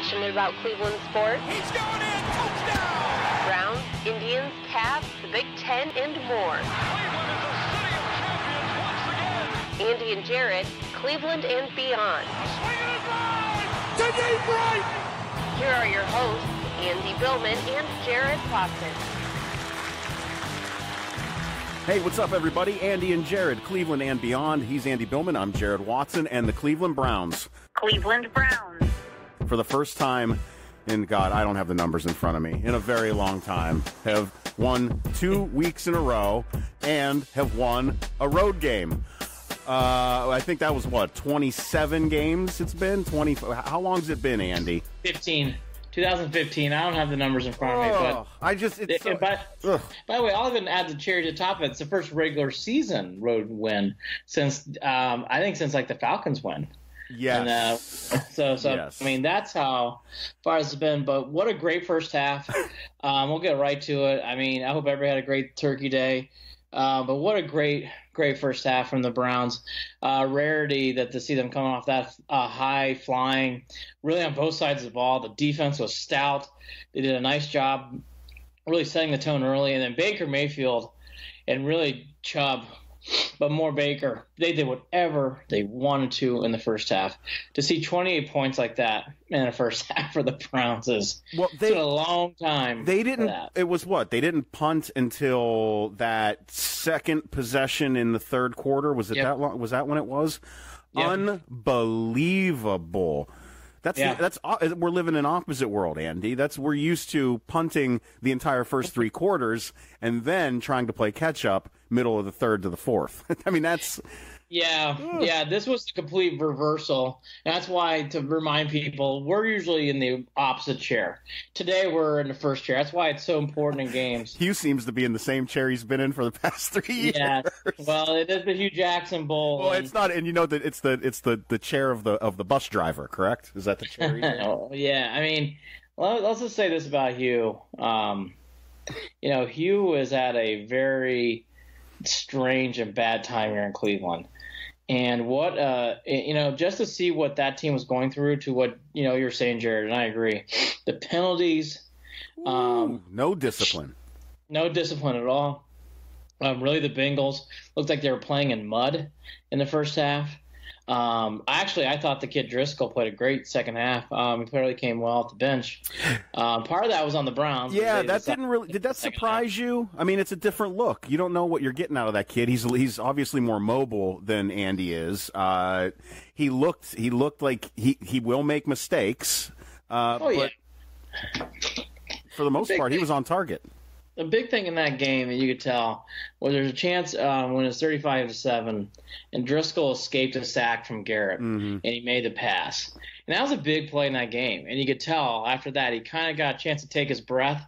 passionate about Cleveland sports. He's going in! Touchdown! Browns, Indians, Cavs, the Big Ten, and more. Cleveland is a city of champions once again! Andy and Jarid, Cleveland and beyond. Swinging it right! To deep right! Here are your hosts, Andy Billman and Jarid Watson. Hey, what's up, everybody? Andy and Jarid, Cleveland and beyond. He's Andy Billman. I'm Jarid Watson, and the Cleveland Browns. Cleveland Browns. For the first time in, God, I don't have the numbers in front of me, in a very long time, have won 2 weeks in a row and have won a road game. I think that was, 27 games it's been? How long has it been, Andy? 2015. I don't have the numbers in front of me, but by the way, I'll even add the cherry to the top of it. It's the first regular season road win since like the Falcons win. Yes. And, yes. I mean, that's how far it's been. But what a great first half. We'll get right to it. I mean, I hope everybody had a great Turkey Day. But what a great first half from the Browns. Rarity to see them coming off that high flying, really on both sides of the ball. The defense was stout. They did a nice job really setting the tone early. And then Baker Mayfield and really Chubb, but more Baker. They did whatever they wanted to in the first half. To see 28 points like that in the first half for the Browns it's been a long time. They didn't. It was what? They didn't punt until that second possession in the third quarter. Was it that long? Was that when it was? Yep. Unbelievable. We're living in opposite world, Andy. We're used to punting the entire first three quarters and then trying to play catch up middle of the third to the fourth. I mean, that's this was a complete reversal. And that's why, to remind people, we're usually in the opposite chair. Today we're in the first chair. That's why it's so important in games. Hugh seems to be in the same chair he's been in for the past 3 years. Yeah. Well, it is the Hue Jackson Bowl. Well, it's not, and you know that it's the chair of the bus driver, correct? Is that the chair? Yeah. I mean, let's just say this about Hugh. Hugh is at a very strange and bad time here in Cleveland. And what, just to see what that team was going through to what, you're saying, Jared, and I agree. The penalties. No discipline. No discipline at all. Really, the Bengals looked like they were playing in mud in the first half. I thought the kid Driscoll played a great second half. He clearly came well off the bench. Part of that was on the Browns. Yeah, that didn't really. Did that surprise you? I mean, it's a different look. You don't know what you're getting out of that kid. He's obviously more mobile than Andy is. He looked like he will make mistakes. But for the most part, he was on target. The big thing in that game that you could tell was there's a chance when it's 35-7, and Driscoll escaped a sack from Garrett, and he made the pass. And that was a big play in that game. And you could tell after that he kind of got a chance to take his breath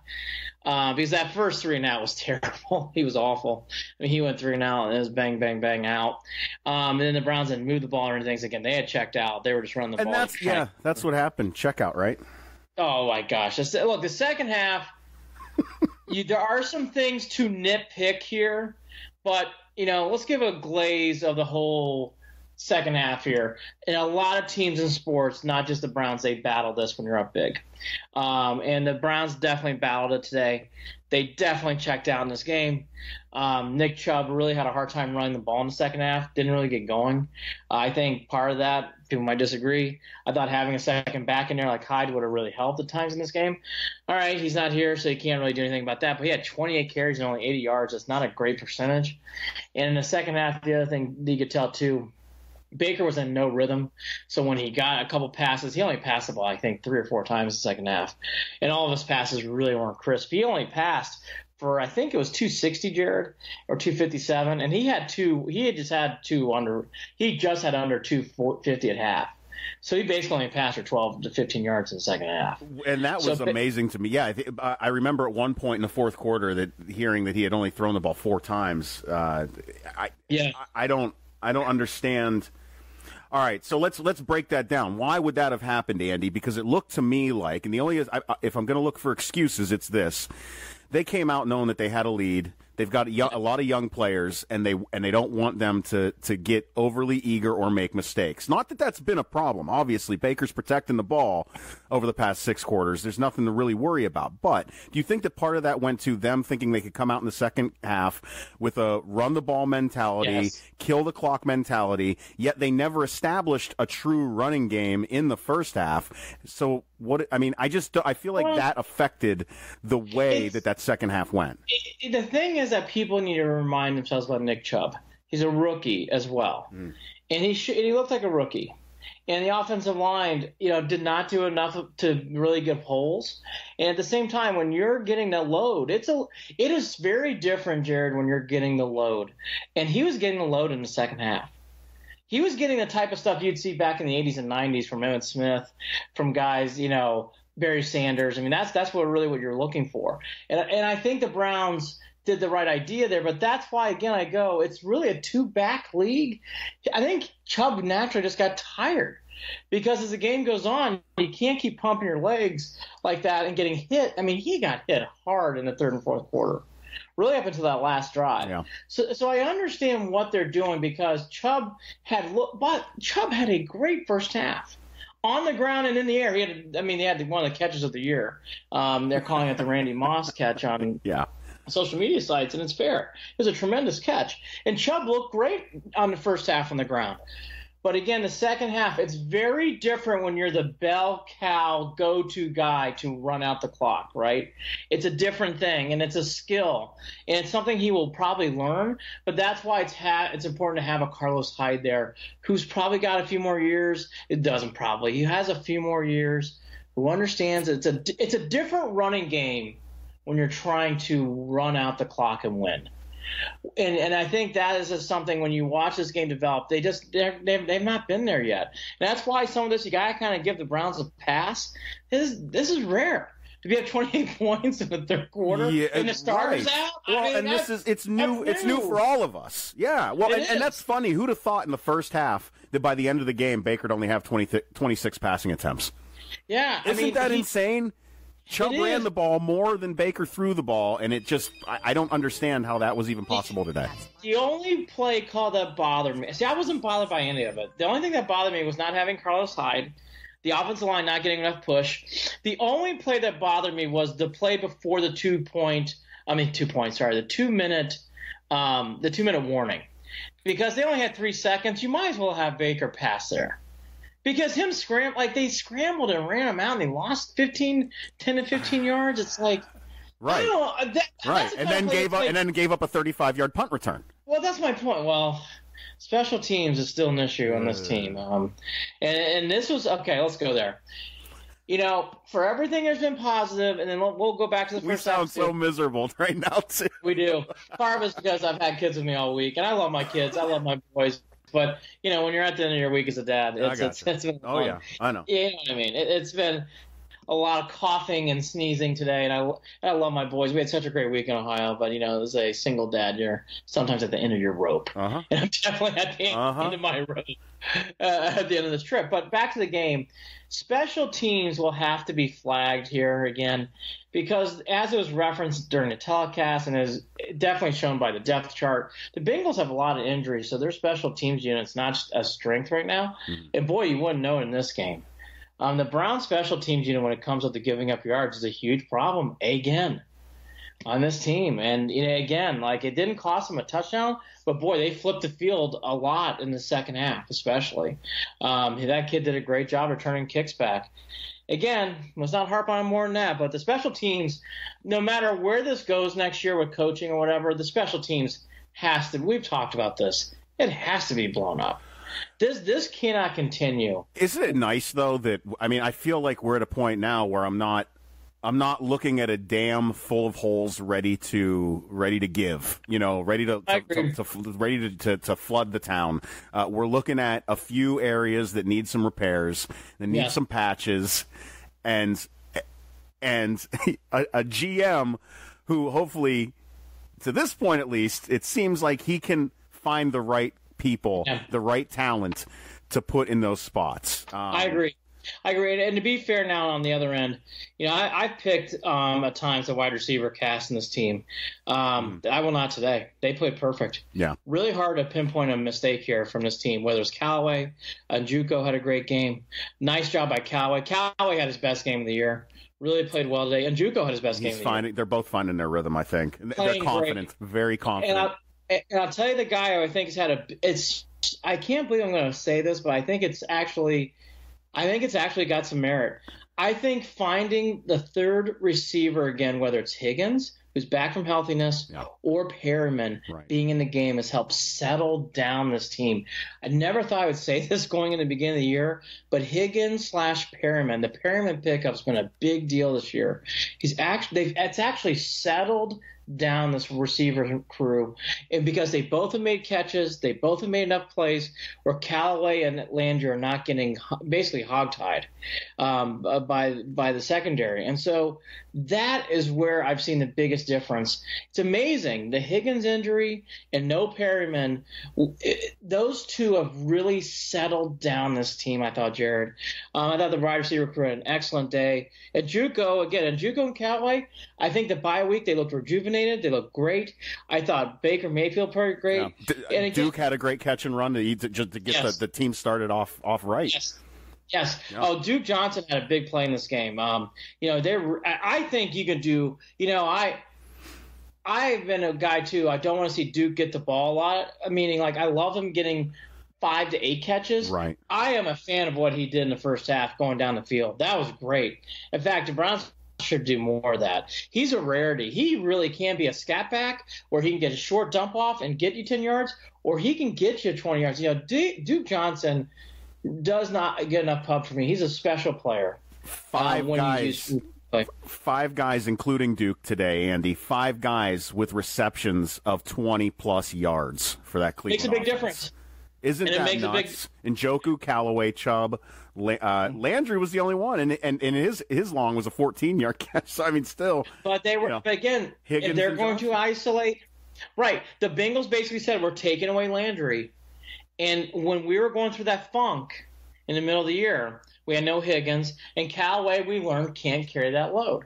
because that first 3 and out was terrible. He was awful. I mean, he went 3 and out, and it was bang, bang, bang out. And then the Browns didn't move the ball or anything again. They had checked out. They were just running the ball. And that's what happened. Check out, right? Oh, my gosh. Look, the second half – there are some things to nitpick here, but, let's give a glaze of the whole second half here. And a lot of teams in sports, not just the Browns, they battle this when you're up big. And the Browns definitely battled it today. They definitely checked out in this game. Nick Chubb really had a hard time running the ball in the second half, didn't really get going. I think part of that, people might disagree. I thought having a second back in there like Hyde would have really helped at times in this game. All right, he's not here, so he can't really do anything about that. But he had 28 carries and only 80 yards. That's not a great percentage. And in the second half, the other thing you could tell too, Baker was in no rhythm. So when he got a couple passes, he only passed the ball, I think, 3 or 4 times in the second half. And all of his passes really weren't crisp. He only passed for, I think it was 260, Jared, or 257. And he just had under 250 at half. So he basically only passed for 12 to 15 yards in the second half. And that was amazing to me. Yeah, I remember at one point in the fourth quarter hearing that he had only thrown the ball 4 times. I don't understand. All right, so let's break that down. Why would that have happened, Andy? Because it looked to me like, and the only if I'm going to look for excuses, it's this. They came out knowing that they had a lead. They've got a lot of young players, and they don't want them to get overly eager or make mistakes. Not that that's been a problem. Obviously, Baker's protecting the ball over the past 6 quarters. There's nothing to really worry about. But do you think that part of that went to them thinking they could come out in the second half with a run-the-ball mentality, kill the clock mentality, yet they never established a true running game in the first half? So I feel like that affected the way that second half went. The thing is that people need to remind themselves about Nick Chubb. He's a rookie as well, and he looked like a rookie. And the offensive line, did not do enough to really get holes. And at the same time, when you're getting the load, it is very different, Jared, when you're getting the load. And he was getting the load in the second half. He was getting the type of stuff you'd see back in the 80s and 90s from Emmitt Smith, from guys, Barry Sanders. I mean, that's what you're looking for. And I think the Browns did the right idea there, but that's why, again, it's really a 2-back league. I think Chubb naturally just got tired because as the game goes on, you can't keep pumping your legs like that and getting hit. I mean, he got hit hard in the third and fourth quarter, really up until that last drive. Yeah. So I understand what they're doing because Chubb had a great first half. On the ground and in the air, he had one of the catches of the year. They're calling it the Randy Moss catch on social media sites, and it's fair. It was a tremendous catch. And Chubb looked great on the first half on the ground. But again, the second half, it's very different when you're the bell cow go-to guy to run out the clock, right? It's a different thing, and it's a skill. And it's something he will probably learn, but that's why it's important to have a Carlos Hyde there who's probably got a few more years. It doesn't probably. He has a few more years, who understands it's a different running game when you're trying to run out the clock and win. And I think that is just something when you watch this game develop, they've not been there yet. And that's why some of this, you got to kind of give the Browns a pass. This is rare. To be at 28 points in the third quarter and the starters out. It's new for all of us. Yeah. Well, and that's funny. Who'd have thought in the first half that by the end of the game, Baker'd only have 26 passing attempts? Yeah. Isn't that insane? Chubb ran the ball more than Baker threw the ball, and I don't understand how that was even possible today. The only play call that bothered me, I wasn't bothered by any of it. The only thing that bothered me was not having Carlos Hyde, the offensive line not getting enough push. The only play that bothered me was the play before the 2-minute warning. Because they only had 3 seconds, you might as well have Baker pass there. Because they scrambled and ran him out, and they lost 10 to 15 yards. It's like, right, and then gave up a 35-yard punt return. Well, that's my point. Well, special teams is still an issue on this team, and this was okay. Let's go there. For everything has been positive, and then we'll go back to the first half. We sound so miserable right now too. We do. Part of it's because I've had kids with me all week, and I love my kids. I love my boys. But, when you're at the end of your week as a dad, it's been fun. Yeah, I know. You know what I mean? It's been a lot of coughing and sneezing today, and I love my boys. We had such a great week in Ohio, but, as a single dad, you're sometimes at the end of your rope. And I'm definitely at the end of my rope at the end of this trip. But back to the game, special teams will have to be flagged here again because, as it was referenced during the telecast and is definitely shown by the depth chart, the Bengals have a lot of injuries, so their special teams unit's not a strength right now. And, boy, you wouldn't know it in this game. The Browns special teams unit, when it comes up to giving up yards, is a huge problem again on this team. And, again, it didn't cost them a touchdown, but, boy, they flipped the field a lot in the second half, especially. That kid did a great job returning kicks back. Again, let's not harp on more than that, but the special teams, no matter where this goes next year with coaching or whatever, the special teams we've talked about this, it has to be blown up. This cannot continue. Isn't it nice, though, that, I feel like we're at a point now where I'm not looking at a dam full of holes ready to give, ready to flood the town. We're looking at a few areas that need some repairs, that need some patches, and a GM who hopefully, to this point at least, it seems like he can find the right people, the right talent to put in those spots. I agree. I agree. And to be fair now on the other end, I've picked at times the wide receiver cast in this team. I will not today. They played perfect. Yeah. Really hard to pinpoint a mistake here from this team, whether it's Callaway, Njoku had a great game. Nice job by Callaway. Callaway had his best game of the year. Really played well today. Njoku had his best game of the year. They're both finding their rhythm, I think. They're confident, great. Very confident. And I'll tell you the guy who I think has had I can't believe I'm going to say this, but I think it's actually got some merit. I think finding the third receiver again, whether it's Higgins, who's back from healthiness, or Perriman being in the game, has helped settle down this team. I never thought I would say this going in the beginning of the year, but Higgins/Perriman, the Perriman pickup's been a big deal this year. It's actually settled down this receiver crew, and because they both have made catches, they both have made enough plays where Callaway and Landry are not getting basically hogtied by the secondary. And so that is where I've seen the biggest difference. It's amazing. The Higgins injury and no Perriman, those two have really settled down this team, I thought, Jared. I thought the wide receiver crew had an excellent day. Njoku and Callaway, I think the bye week they looked rejuvenated. They looked great. I thought Baker Mayfield played great. Yeah. And Duke had a great catch and run to get the team started off right. Yes. Yeah. Oh, Duke Johnson had a big play in this game. I think you can do. I've been a guy too. I don't want to see Duke get the ball a lot. Meaning, I love him getting 5 to 8 catches. Right. I am a fan of what he did in the first half, going down the field. That was great. In fact, the Browns should do more of that. He's a rarity. He really can be a scat back where he can get a short dump off and get you 10 yards, or he can get you 20 yards. Duke Johnson does not get enough pub for me. He's a special player. Five guys, including Duke today, Andy. 5 guys with receptions of 20-plus yards for that Cleveland Makes a big offense. difference. Isn't that nuts? Njoku, Callaway, Chubb, Landry was the only one, and his long was a 14-yard catch. So, I mean, still. But they were, but again, if they're going to isolate. Right. The Bengals basically said, we're taking away Landry. And when we were going through that funk in the middle of the year, we had no Higgins, and Callaway, we learned, can't carry that load.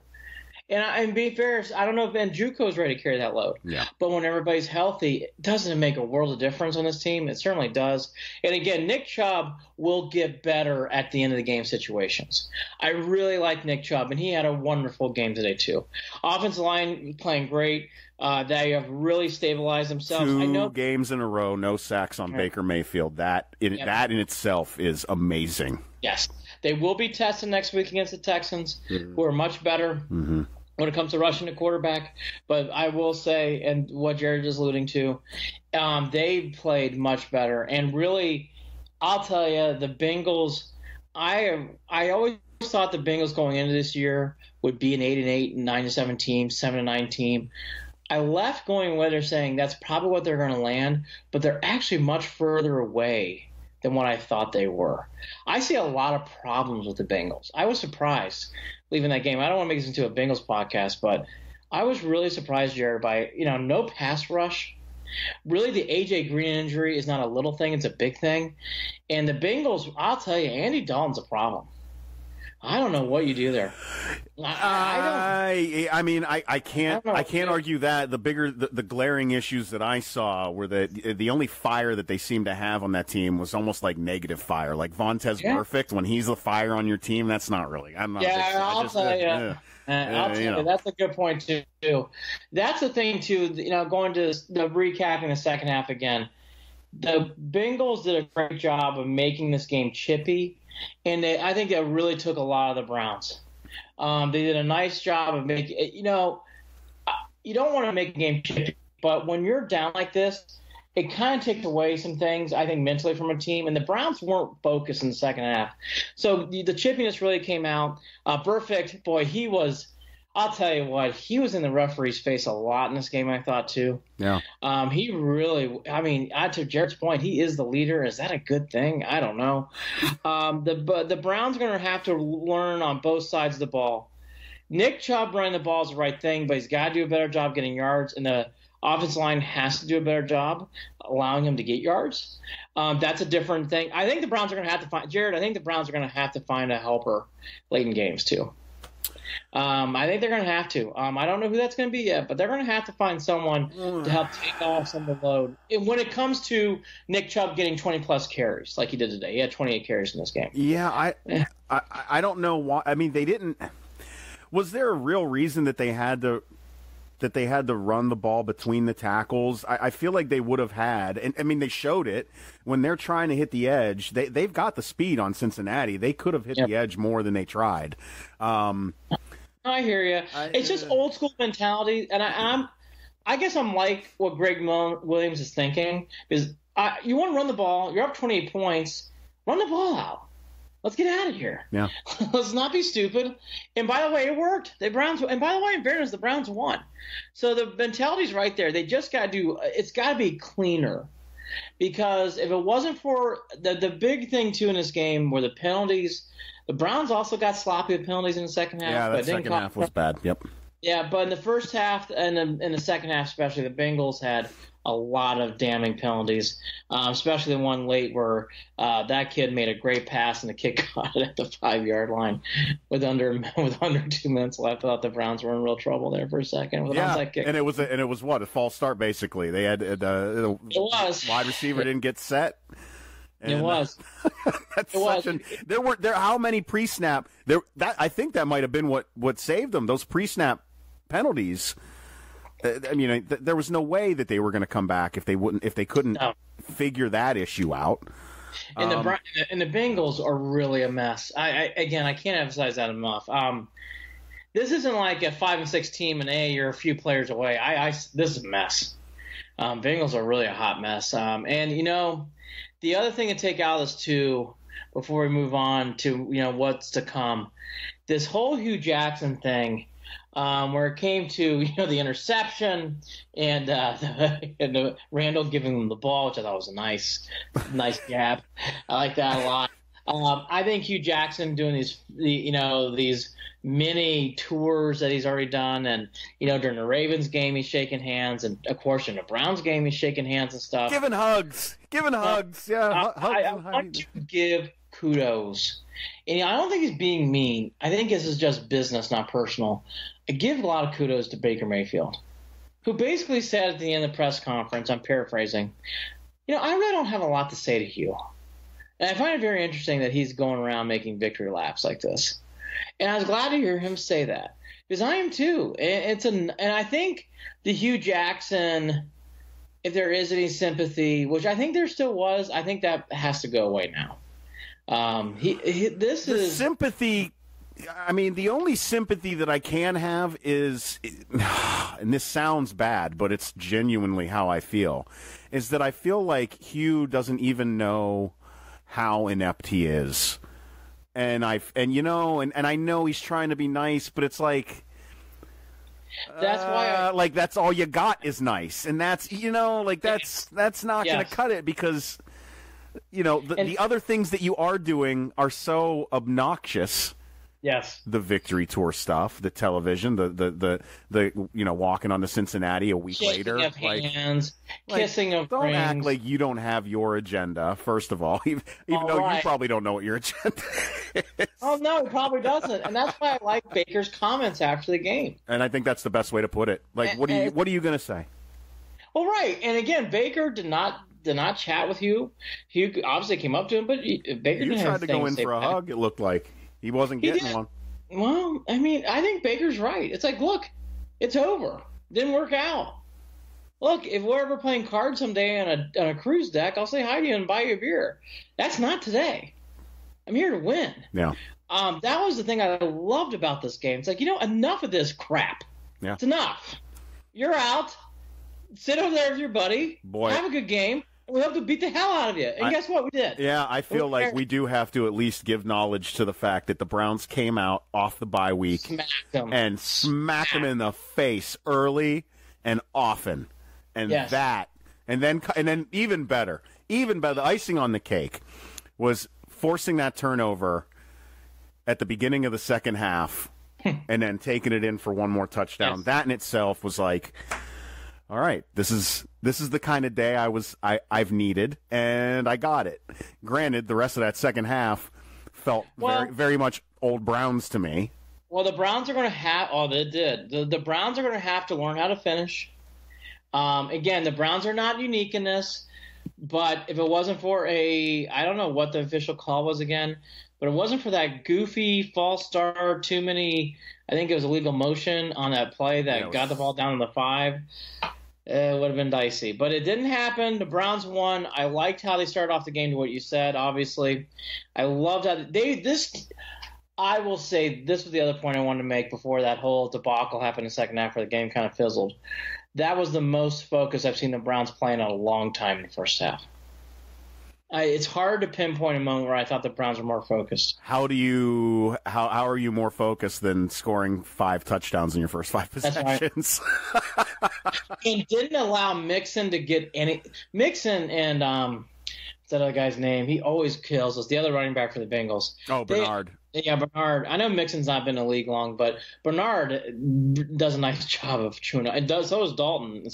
And be fair, I don't know if Njoku is ready to carry that load. Yeah. But when everybody's healthy, doesn't it make a world of difference on this team? It certainly does. And again, Nick Chubb will get better at the end of the game situations. I really like Nick Chubb, and he had a wonderful game today too. Offensive line playing great. They have really stabilized themselves. 2 games in a row, no sacks on Baker Mayfield. That in itself is amazing. Yes. They will be tested next week against the Texans, who are much better when it comes to rushing the quarterback. But I will say, and what Jared is alluding to, they played much better. And really, I'll tell you, the Bengals, I always thought the Bengals going into this year would be an 8-8, 9-7 team, 7-9 team. I left going where they're saying that's probably what they're going to land, but they're actually much further away than what I thought they were. I see a lot of problems with the Bengals. I was surprised leaving that game. I don't want to make this into a Bengals podcast, but I was really surprised, Jared, by no pass rush. Really, the A.J. Green injury is not a little thing. It's a big thing. And the Bengals, I'll tell you, Andy Dalton's a problem. I don't know what you do there. I can't argue that. The glaring issues that I saw were that the only fire that they seemed to have on that team was almost like negative fire. Like Vontez Perfect, when he's the fire on your team, that's not really. I'll tell you. That's a good point too. That's the thing too. Going to the recapping the second half again. The Bengals did a great job of making this game chippy. And I think that really took a lot of the Browns. They did a nice job of making – you don't want to make a game chippy, but when you're down like this, it kind of takes away some things, I think, mentally from a team. And the Browns weren't focused in the second half. So the chippiness really came out. Perfect, boy, he was – I'll tell you what, he was in the referee's face a lot in this game, I thought, too. Yeah. He really, to Jared's point, he is the leader. Is that a good thing? I don't know. The Browns are going to have to learn on both sides of the ball. Nick Chubb running the ball is the right thing, but he's got to do a better job getting yards, and the offensive line has to do a better job allowing him to get yards. That's a different thing. I think the Browns are going to have to find Jared. I think the Browns are going to have to find a helper late in games too. I think they're going to have to. I don't know who that's going to be yet, but they're going to have to find someone to help take off some of the load. And when it comes to Nick Chubb getting 20-plus carries like he did today, he had 28 carries in this game. Yeah, I don't know why. I mean, they didn't – was there a real reason that they had to run the ball between the tackles? I feel like they would have had – and I mean, they showed it. When they're trying to hit the edge, they've got the speed on Cincinnati. They could have hit the edge more than they tried. I hear you. It's just old school mentality, and I guess I'm like what Greg Williams is thinking is you want to run the ball. You're up 28 points. Run the ball out. Let's get out of here. Yeah. Let's not be stupid. And by the way, it worked. And by the way, in fairness, the Browns won. So the mentality's right there. They just got to it's got to be cleaner. Because if it wasn't for the big thing too in this game were the penalties. The Browns also got sloppy with penalties in the second half. Yeah, that second half was bad. Yep. Yeah, but in the first half and in the second half especially, the Bengals had a lot of damning penalties, especially the one late where that kid made a great pass and the kick got it at the 5-yard line with under 2 minutes left. I thought the Browns were in real trouble there for a second with an onside kick. And it was what, a false start basically. They had the wide receiver didn't get set. And it was. There how many pre-snap I think that might have been what saved them. Those pre-snap penalties. I mean, there was no way that they were going to come back if they couldn't figure that issue out. And the Bengals are really a mess. I can't emphasize that enough. This isn't like a 5-6 team and you're a few players away. This is a mess. Bengals are really a hot mess. And you know, the other thing to take out is too, before we move on to what's to come, this whole Hue Jackson thing. Where it came to the interception and Randall giving them the ball, which I thought was a nice jab. I like that a lot. I think Hue Jackson doing these mini tours that he's already done, and during the Ravens game he's shaking hands, and of course in the Browns game he's shaking hands and stuff. Giving hugs. Yeah, I want to give kudos. And I don't think he's being mean. I think this is just business, not personal. I give a lot of kudos to Baker Mayfield, who basically said at the end of the press conference, I'm paraphrasing, I really don't have a lot to say to Hue. And I find it very interesting that he's going around making victory laps like this. And I was glad to hear him say that, because I am too. And I think the Hue Jackson, if there is any sympathy, which I think there still was, I think that has to go away now. Sympathy. I mean, the only sympathy that I can have is, and this sounds bad, but it's genuinely how I feel, is that I feel like Hue doesn't even know how inept he is. And I know he's trying to be nice, but it's like, that's why that's all you got is nice. And that's, that's not going to cut it, because the other things that you are doing are so obnoxious. Yes. The victory tour stuff, the television, the walking on to Cincinnati a week later. Of hands, kissing of don't rings. Act like you don't have your agenda, first of all, even though you probably don't know what your agenda is. Oh, no, he probably doesn't. And that's why I like Baker's comments after the game. And I think that's the best way to put it. Like, what are you going to say? Well, right. And again, Baker did not chat with Hue. Hue obviously came up to him, but Baker didn't have tried to go in for a hug, it looked like. He wasn't getting one. Well, I mean, I think Baker's right. It's like, look, it's over. Didn't work out. Look, if we're ever playing cards someday on a cruise deck, I'll say hi to you and buy you a beer. That's not today. I'm here to win. Yeah. That was the thing I loved about this game. It's like, enough of this crap. Yeah. It's enough. You're out. Sit over there with your buddy. Boy. Have a good game. We hope to beat the hell out of you. And guess what? We did. Yeah, I feel like we do have to at least give knowledge to the fact that the Browns came out off the bye week and smacked them in the face early and often. And and then even better, the icing on the cake was forcing that turnover at the beginning of the second half and then taking it in for one more touchdown. Yes. That in itself was like, all right, this is the kind of day I've needed, and I got it. Granted, the rest of that second half felt very, very much old Browns to me. Well, the Browns are going to have – oh, they did. The Browns are going to have to learn how to finish. Again, the Browns are not unique in this, but if it wasn't for I don't know what the official call was again, but it wasn't for that goofy false start, too many – I think it was illegal motion on that play that got the ball down in the 5. It would have been dicey. But it didn't happen. The Browns won. I liked how they started off the game to what you said, obviously. I loved how I will say this was the other point I wanted to make before that whole debacle happened in the second half where the game kind of fizzled. That was the most focus I've seen the Browns play in a long time in the first half. It's hard to pinpoint a moment where I thought the Browns were more focused. How are you more focused than scoring 5 touchdowns in your first 5 possessions? Right. And didn't allow Mixon to get any. Mixon and what's that other guy's name? He always kills us. The other running back for the Bengals. Oh, Bernard. Bernard. I know Mixon's not been in the league long, but Bernard does a nice job of chewing up. So does Dalton.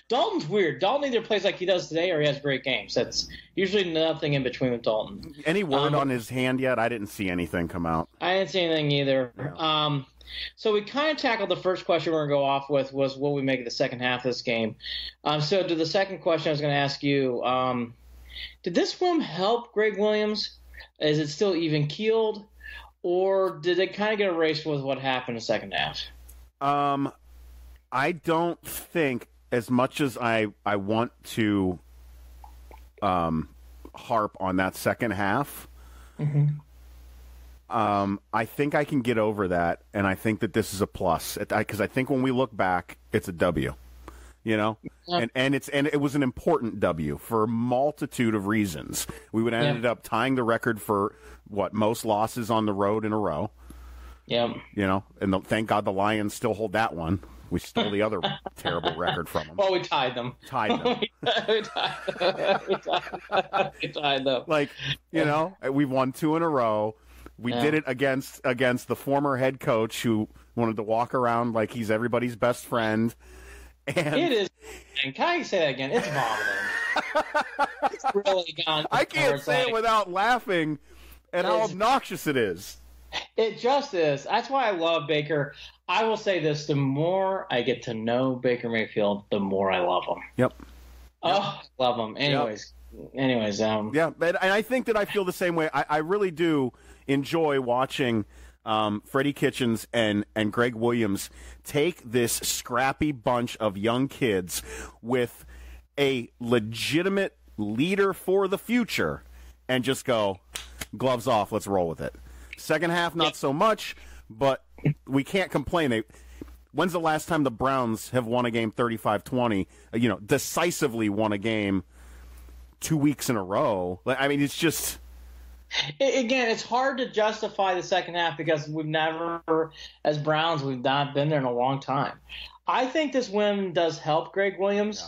Dalton's weird. Dalton either plays like he does today or he has great games. That's usually nothing in between with Dalton. Any word on his hand yet? I didn't see anything come out. I didn't see anything either. No. So we kind of tackled the first question we're going to go off with was what we make of the second half of this game. So to the second question I was going to ask you, did this film help Greg Williams? Is it still even-keeled? Or did it kind of get erased with what happened in the second half? I don't think, as much as I want to harp on that second half, I think I can get over that, and I think that this is a plus. Because I think when we look back, it's a W. You know, and it was an important W for a multitude of reasons. We would have ended up tying the record for most losses on the road in a row. Yeah. You know, and thank God the Lions still hold that one. We stole the other terrible record from them. Well, we tied them. We tied them. Like, you know, we've won 2 in a row. We did it against the former head coach who wanted to walk around like he's everybody's best friend. And it is. And can I say that again? It's vomiting. It's really gone. I can't say it without laughing at how obnoxious it is. It just is. That's why I love Baker. I will say this: the more I get to know Baker Mayfield, the more I love him. Yep. Oh, I love him. Anyways. Yeah, and I think that I feel the same way. I really do enjoy watching Freddie Kitchens and Greg Williams take this scrappy bunch of young kids with a legitimate leader for the future and just go, gloves off, let's roll with it. Second half, not so much, but we can't complain. When's the last time the Browns have won a game 35-20, decisively won a game 2 weeks in a row? I mean, it's just... Again, it's hard to justify the second half because as Browns, we've not been there in a long time. I think this win does help Greg Williams.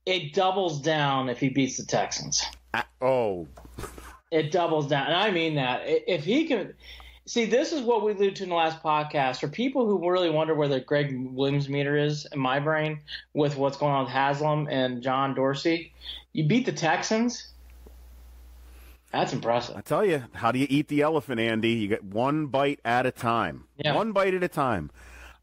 Yeah. It doubles down if he beats the Texans. It doubles down. And I mean that. If he can – see, this is what we alluded to in the last podcast. For people who really wonder where the Greg Williams meter is in my brain with what's going on with Haslam and John Dorsey, you beat the Texans – that's impressive. I tell you, how do you eat the elephant, Andy? You get one bite at a time. Yeah. One bite at a time.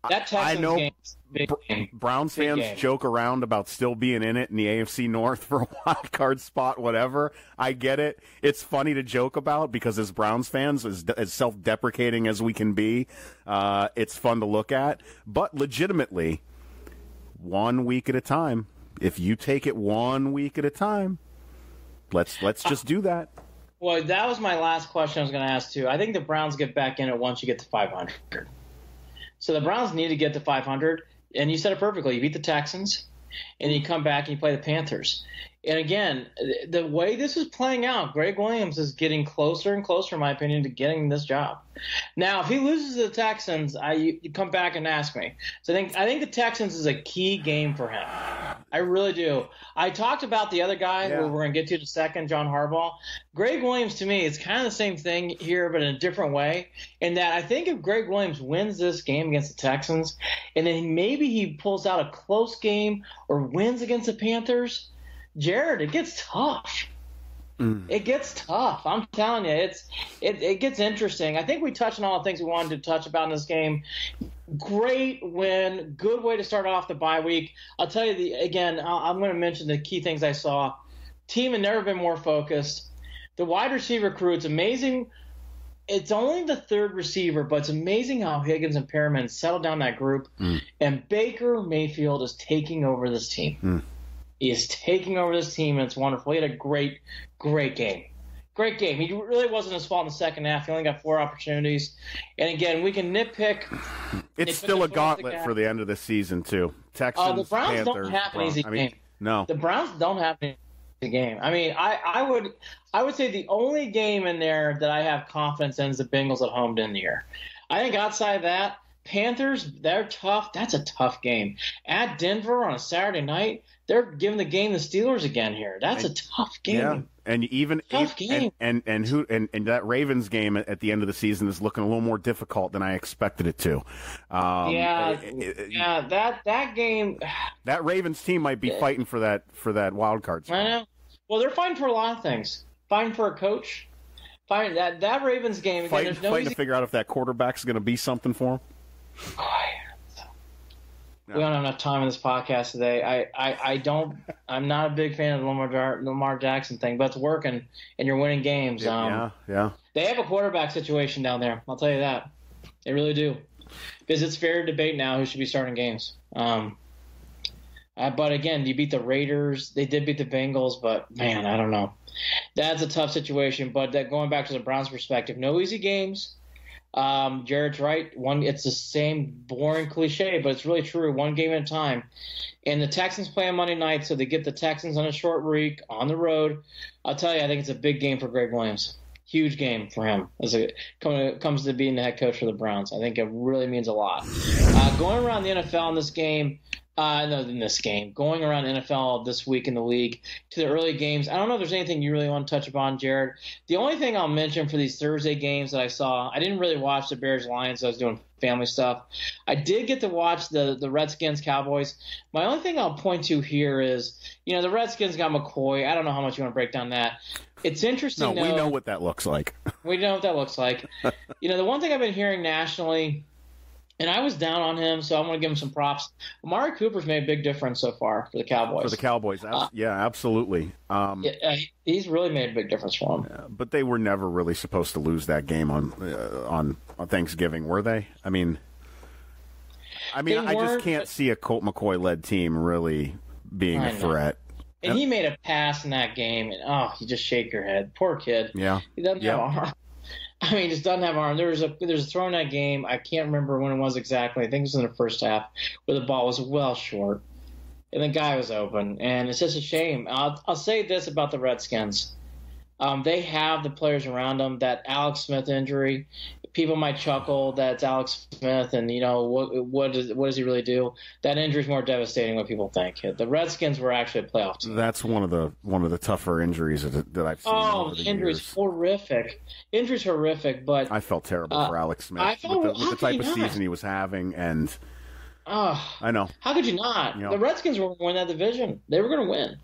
That Texans game's big game. Browns fans joke around about still being in it in the AFC North for a wild card spot, whatever. I get it. It's funny to joke about because as Browns fans, as self-deprecating as we can be, it's fun to look at. But legitimately, 1 week at a time. If you take it 1 week at a time, let's just do that. Well, that was my last question I was going to ask, too. I think the Browns get back in it once you get to 500. So the Browns need to get to 500, and you said it perfectly. You beat the Texans, and you come back and you play the Panthers. And again, the way this is playing out, Greg Williams is getting closer and closer, in my opinion, to getting this job. Now, if he loses to the Texans, you come back and ask me. So I think the Texans is a key game for him. I really do. I talked about the other guy who we're going to get to in a second, John Harbaugh. Greg Williams, to me, is kind of the same thing here, but in a different way. In that I think if Greg Williams wins this game against the Texans, and then maybe he pulls out a close game or wins against the Panthers, Jared, it gets tough. It gets tough. I'm telling you, it gets interesting. I think we touched on all the things we wanted to touch about in this game. Great win, good way to start off the bye week. I'll tell you I'm going to mention the key things I saw. Team had never been more focused. The wide receiver crew, it's amazing. It's only the third receiver, but it's amazing how Higgins and Perriman settled down that group. And Baker Mayfield is taking over this team. He is taking over this team, and it's wonderful. He had a great game. Great game. He really wasn't his fault in the second half. He only got 4 opportunities. And, again, we can nitpick. It's still a gauntlet for the end of the season, too. Texans, the Browns Panthers, don't have an easy game. No. The Browns don't have an easy game. I mean, I would say the only game in there that I have confidence in is the Bengals at home to end the year. I think outside that, Panthers, they're tough. That's a tough game. At Denver on a Saturday night, they're giving the game the Steelers again here. That's a tough game. Yeah, and even tough game. And that Ravens game at the end of the season is looking a little more difficult than I expected it to. That game. That Ravens team might be fighting for that wild card spot. I know. Well, they're fighting for a lot of things. Fighting for a coach. Fighting that Ravens game. Again, fighting to figure out if that quarterback's going to be something for them. We don't have enough time in this podcast today. I'm not a big fan of the Lamar Jackson thing, but it's working, and you're winning games. Yeah. They have a quarterback situation down there. I'll tell you that. They really do. Because it's fair debate now who should be starting games. But again, you beat the Raiders. They did beat the Bengals, but man, I don't know. That's a tough situation. But going back to the Browns' perspective, no easy games. Jared's right. It's the same boring cliche, but it's really true. One game at a time. And the Texans play on Monday night, so they get the Texans on a short week on the road. I'll tell you, I think it's a big game for Greg Williams. Huge game for him as it comes to being the head coach for the Browns. I think it really means a lot. Going around the NFL in this game, going around NFL this week in the league to the early games. I don't know if there's anything you really want to touch upon, Jared. The only thing I'll mention for these Thursday games that I saw, I didn't really watch the Bears-Lions. I was doing family stuff. I did get to watch the Redskins-Cowboys. My only thing I'll point to here is, the Redskins got McCoy. I don't know how much you want to break down that. It's interesting. No, we know what that looks like. We know what that looks like. The one thing I've been hearing nationally, and I was down on him, so I'm going to give him some props. Amari Cooper's made a big difference so far for the Cowboys. For the Cowboys, absolutely. He's really made a big difference for them. Yeah, but they were never really supposed to lose that game on Thanksgiving, were they? I mean, I just can't see a Colt McCoy-led team really being a threat. And he made a pass in that game, and you just shake your head. Poor kid. Yeah. He doesn't have arm. He just doesn't have arm. There was a throw in that game. I can't remember when it was exactly. I think it was in the first half where the ball was well short, and the guy was open. And it's just a shame. I'll say this about the Redskins. They have the players around them. That Alex Smith injury, people might chuckle that it's Alex Smith, and what does he really do? That injury is more devastating than what people think. The Redskins were actually a playoff team. That's one of the tougher injuries that I've seen. Over the injuries years. Horrific. Injuries horrific, but I felt terrible for Alex Smith with the type of season he was having, and. I know. How could you not? The Redskins were going to win that division. They were going to win.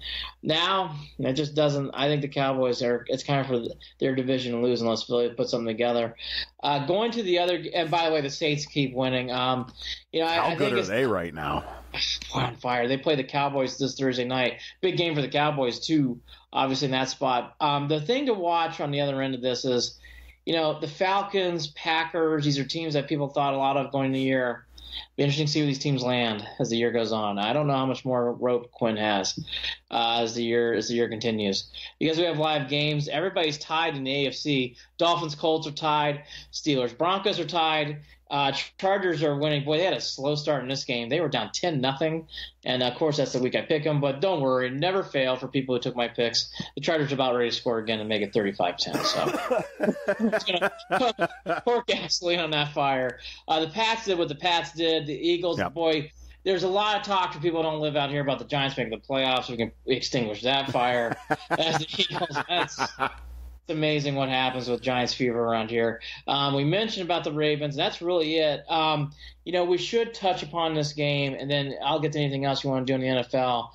Now, it just doesn't. I think the Cowboys it's kind of for their division to lose unless Philly put something together. Going to the other, and by the way, the Saints keep winning. How good are they right now? On fire. They play the Cowboys this Thursday night. Big game for the Cowboys, too, obviously, in that spot. The thing to watch on the other end of this is, the Falcons, Packers, these are teams that people thought a lot of going into the year. Be interesting to see where these teams land as the year goes on. I don't know how much more rope Quinn has as the year continues. Because we have live games, everybody's tied in the AFC. Dolphins, Colts are tied. Steelers, Broncos are tied. Chargers are winning. Boy, they had a slow start in this game. They were down 10-0. And, of course, that's the week I pick them. But don't worry, never fail for people who took my picks. The Chargers are about ready to score again and make it 35-10. So it's going to pour gasoline on that fire. The Pats did what the Pats did. The Eagles, boy, there's a lot of talk for people who don't live out here about the Giants making the playoffs. We can extinguish that fire. As the Eagles, it's amazing what happens with Giants fever around here. We mentioned about the Ravens. That's really it. We should touch upon this game, and then I'll get to anything else you want to do in the NFL.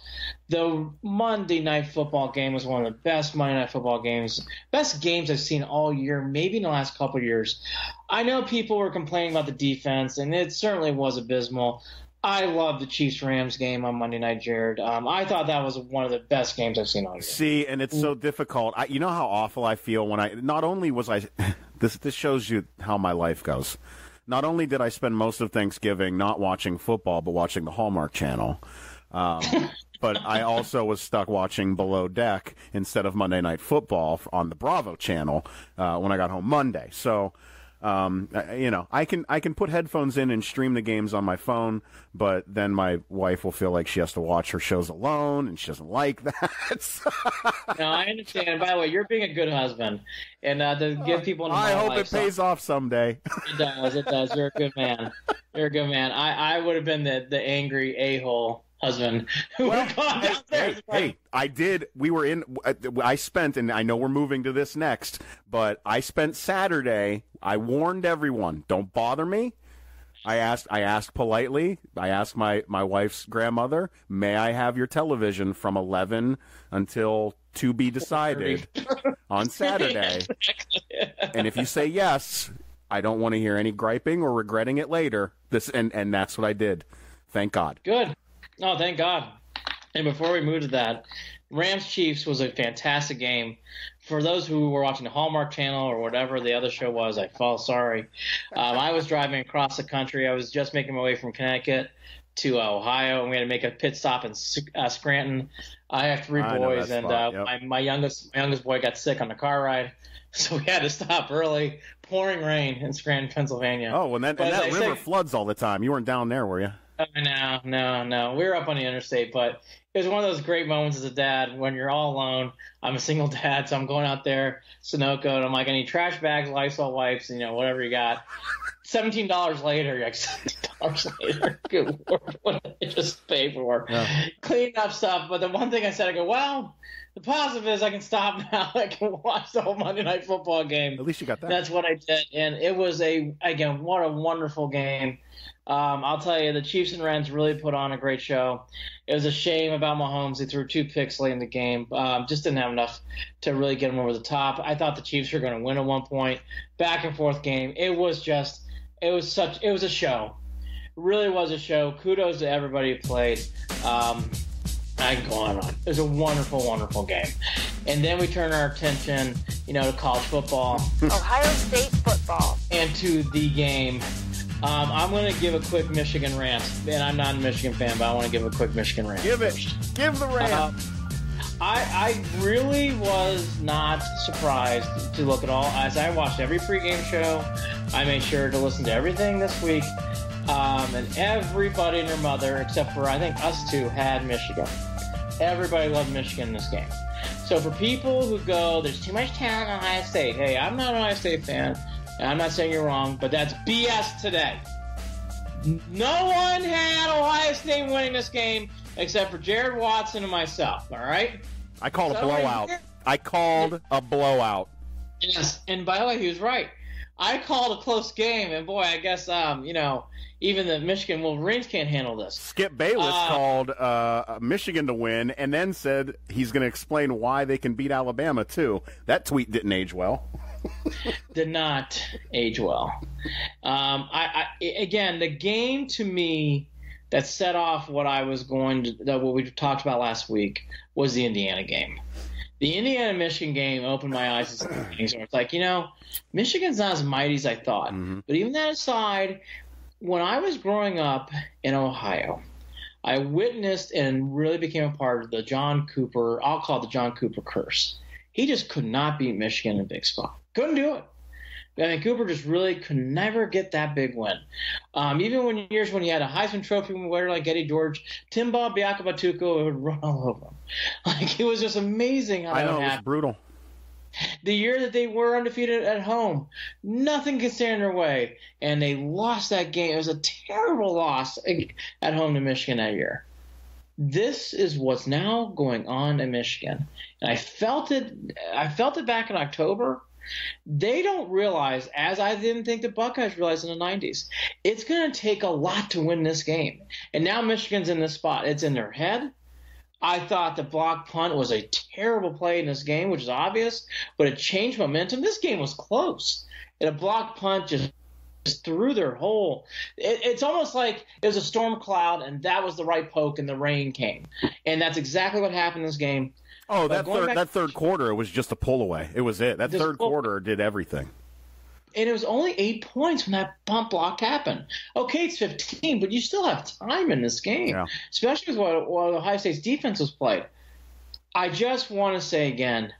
The Monday Night Football game was one of the best Monday Night Football games, best games I've seen all year, maybe in the last couple of years. I know people were complaining about the defense, and it certainly was abysmal. I love the Chiefs-Rams game on Monday night, Jared. I thought that was one of the best games I've seen all year. See, and it's so difficult. You know how awful I feel when not only was I – this shows you how my life goes. Not only did I spend most of Thanksgiving not watching football but watching the Hallmark Channel, but I also was stuck watching Below Deck instead of Monday Night Football on the Bravo Channel when I got home Monday. So – I can put headphones in and stream the games on my phone, but then my wife will feel like she has to watch her shows alone, and she doesn't like that. No, I understand. By the way, you're being a good husband, and to give people. I hope it pays off someday. It does. It does. You're a good man. You're a good man. I would have been the angry a-hole husband who would have gone down there. Hey, I did. I spent, and I know we're moving to this next, but I spent Saturday. I warned everyone, don't bother me. I asked politely. I asked my wife's grandmother, may I have your television from 11 until to be decided on Saturday? And if you say yes, I don't want to hear any griping or regretting it later. And that's what I did. Thank God. Good. Oh, thank God. And before we move to that, Rams-Chiefs was a fantastic game. For those who were watching the Hallmark Channel or whatever the other show was, I feel sorry. I was driving across the country. I was just making my way from Connecticut to Ohio, and we had to make a pit stop in Scranton. I have three boys, and my youngest boy got sick on the car ride, so we had to stop early. Pouring rain in Scranton, Pennsylvania. Oh, and that river floods all the time. You weren't down there, were you? No. We were up on the interstate, but it was one of those great moments as a dad when you're all alone. I'm a single dad, so I'm going out there, Sunoco, and I'm like, I need trash bags, Lysol wipes, whatever you got. $17 later, you're like, $17 later. Good Lord, what did I just pay for? Yeah. Cleaning up stuff. But the one thing I said, I go, well, the positive is I can stop now. I can watch the whole Monday Night Football game. At least you got that. That's what I did. And it was what a wonderful game. I'll tell you, the Chiefs and Rams really put on a great show. It was a shame about Mahomes. He threw 2 picks late in the game. Just didn't have enough to really get him over the top. I thought the Chiefs were going to win at one point. Back and forth game. It was a show. It really was a show. Kudos to everybody who played. I can go on. It was a wonderful, wonderful game. And then we turn our attention, to college football. Ohio State football. And to the game. I'm going to give a quick Michigan rant. And I'm not a Michigan fan, but I want to give a quick Michigan rant. Give the rant. I really was not surprised to look at all. As I watched every pregame show, I made sure to listen to everything this week. And everybody and their mother, except for I think us two, had Michigan. Everybody loved Michigan in this game. So for people who go, there's too much talent in Ohio State. Hey, I'm not an Ohio State fan, and I'm not saying you're wrong, but that's BS today. No one had Ohio State winning this game except for Jared Watson and myself, all right? I called a blowout. I called a blowout. Yes, and by the way, he was right. I called a close game, and boy, I guess, even the Michigan Wolverines can't handle this. Skip Bayless called Michigan to win and then said he's going to explain why they can beat Alabama, too. That tweet didn't age well. Did not age well. Again, the game to me that set off what we talked about last week was the Indiana game. The Indiana-Michigan game opened my eyes to some things where it's like, Michigan's not as mighty as I thought. Mm-hmm. But even that aside, when I was growing up in Ohio, I witnessed and really became a part of the John Cooper, I'll call it the John Cooper curse. He just could not beat Michigan in a big spot. Couldn't do it. I mean, Cooper just really could never get that big win. Even when years when he had a Heisman Trophy winner like Eddie George, Timbaugh Biakabatuko would run all over him. Like, it was just amazing how I know, that it was happened. brutal. The year that they were undefeated at home, nothing could stand in their way, and they lost that game. It was a terrible loss at home to Michigan that year. This is what's now going on in Michigan, and I felt it back in October. They don't realize, as I didn't think the Buckeyes realized in the 90s, it's going to take a lot to win this game. And now Michigan's in this spot. It's in their head. I thought the block punt was a terrible play in this game, which is obvious, but it changed momentum. This game was close. And a block punt just through their hole. It's almost like it was a storm cloud, and that was the right poke, and the rain came. And that's exactly what happened in this game. Oh, that third quarter, it was just a pull away. It was it. That third quarter did everything. And it was only 8 points when that punt block happened. Okay, it's 15, but you still have time in this game, especially with what Ohio State's defense was played. I just want to say again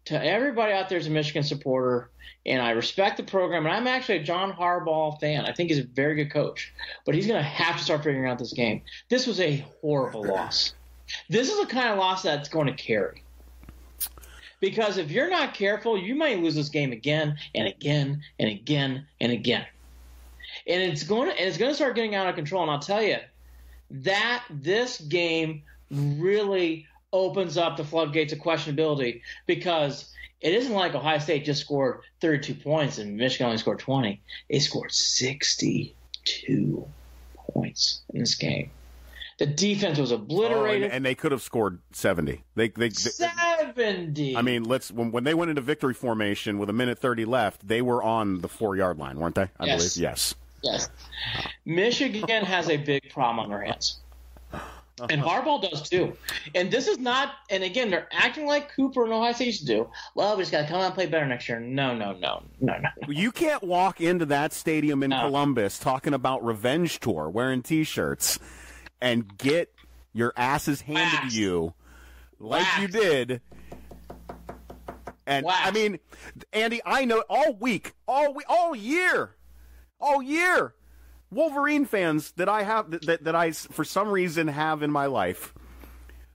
to everybody out there as a Michigan supporter, and I respect the program, and I'm actually a John Harbaugh fan. I think he's a very good coach, but he's going to have to start figuring out this game. This was a horrible loss. This is the kind of loss that's going to carry. Because if you're not careful, you might lose this game again and again and again and again. And it's going to start getting out of control. And I'll tell you that this game really opens up the floodgates of questionability, because it isn't like Ohio State just scored 32 points and Michigan only scored 20. They scored 62 points in this game. The defense was obliterated. And they could have scored 70. They 70. I mean, when they went into victory formation with 1:30 left, they were on the 4-yard line, weren't they? I believe. Yes. Yes. Michigan has a big problem on their hands. And Harbaugh does too. And this is not – and again, they're acting like Cooper and Ohio State used to do. Well, we just got to come out and play better next year. No. You can't walk into that stadium in Columbus talking about revenge tour, wearing T-shirts, and get your asses handed to you like you did. And, I mean, Andy, I know all year, Wolverine fans that I have that I for some reason have in my life,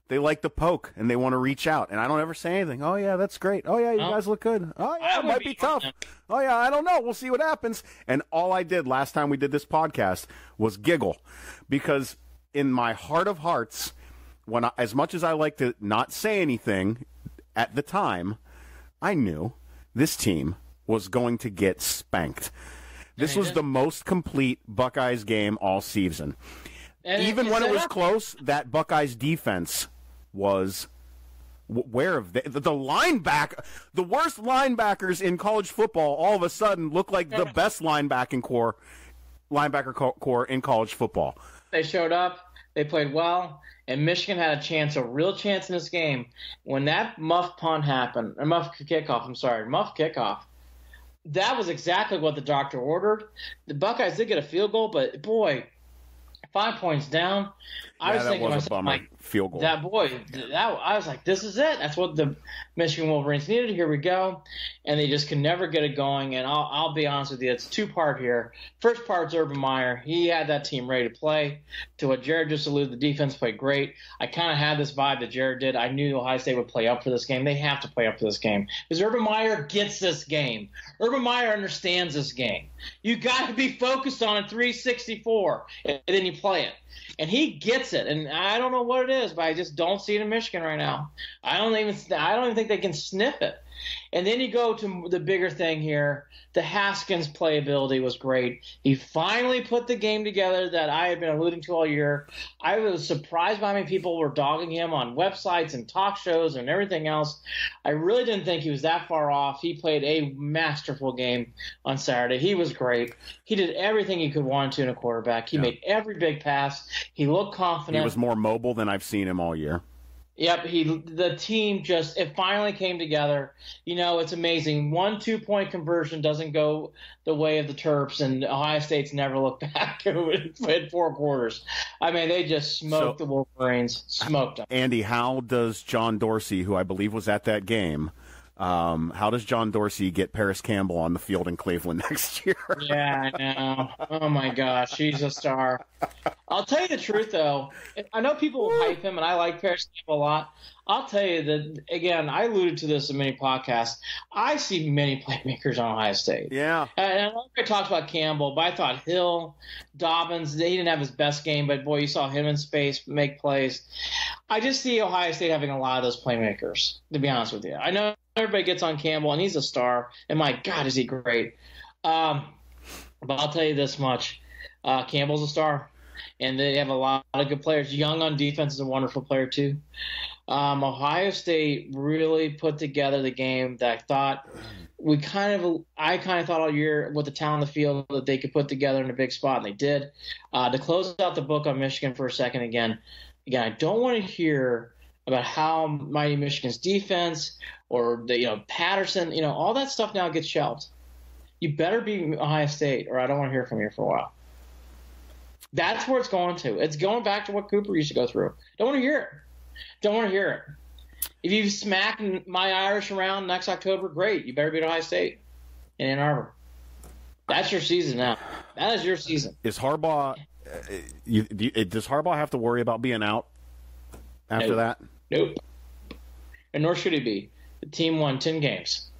they like the poke and they want to reach out, and I don't ever say anything. Oh yeah, that's great. Oh yeah, you guys look good. Oh yeah, it might be tough. Oh yeah, I don't know. We'll see what happens. And all I did last time we did this podcast was giggle, because in my heart of hearts, as much as I like to not say anything at the time, I knew this team was going to get spanked. This was the most complete Buckeyes game all season. And even when it was close, that Buckeyes defense was where of the linebacker, the worst linebackers in college football, all of a sudden look like the best linebacker core in college football. They showed up, they played well, and Michigan had a real chance in this game when that muff kickoff. That was exactly what the doctor ordered. The Buckeyes did get a field goal, but boy, 5 points down. I was thinking to myself, like, field goal. I was like, this is it. That's what the Michigan Wolverines needed. Here we go. And they just could never get it going. And I'll be honest with you, it's two-part here. First part's Urban Meyer. He had that team ready to play. To what Jared just alluded, the defense played great. I kind of had this vibe that Jared did. I knew Ohio State would play up for this game. They have to play up for this game because Urban Meyer gets this game. Urban Meyer understands this game. You got to be focused on it 364, and then you play it. And he gets it, and I don't know what it is, but I just don't see it in Michigan right now. I don't even think they can sniff it. And then you go to the bigger thing here. The Haskins playability was great. He finally put the game together that I had been alluding to all year. I was surprised by how many people were dogging him on websites and talk shows and everything else. I really didn't think he was that far off. He played a masterful game on Saturday. He was great. He did everything he could want to in a quarterback. He made every big pass. He looked confident. He was more mobile than I've seen him all year. Yep, the team it finally came together. It's amazing. 1 2-point conversion doesn't go the way of the Terps, and Ohio State's never looked back in 4 quarters. I mean, they just smoked the Wolverines, smoked them. Andy, how does John Dorsey, who I believe was at that game, how does John Dorsey get Paris Campbell on the field in Cleveland next year? Yeah, I know. Oh, my gosh. He's a star. I'll tell you the truth, though. I know people will hype him, and I like Paris Campbell a lot. I'll tell you that, again, I alluded to this in many podcasts. I see many playmakers on Ohio State. Yeah. And I know I talked about Campbell, but I thought Hill, Dobbins, he didn't have his best game, but, boy, you saw him in space make plays. I just see Ohio State having a lot of those playmakers, to be honest with you. I know everybody gets on Campbell, and he's a star, and my God, is he great. But I'll tell you this much. Campbell's a star, and they have a lot of good players. Young on defense is a wonderful player, too. Ohio State really put together the game that I thought I kind of thought all year with the talent on the field that they could put together in a big spot, and they did. To close out the book on Michigan for a second again, I don't want to hear about how mighty Michigan's defense or Patterson, all that stuff now gets shelved. You better be Ohio State, or I don't want to hear from you for a while. That's where it's going to. It's going back to what Cooper used to go through. Don't want to hear it. Don't want to hear it. If you smack my Irish around next October, great. You better beat Ohio State in Ann Arbor. That's your season now. That is your season. Is Harbaugh? Does Harbaugh have to worry about being out after that? Nope. And nor should he be. The team won 10 games.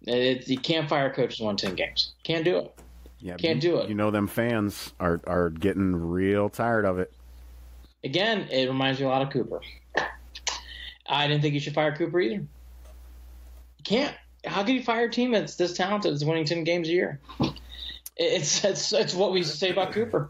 You can't fire coaches who won 10 games. Can't do it. Yeah, can't do it. Them fans are getting real tired of it. Again, it reminds me a lot of Cooper. I didn't think you should fire Cooper either. You can't. How can you fire a team that's this talented, that's winning 10 games a year? It's what we used to say about Cooper.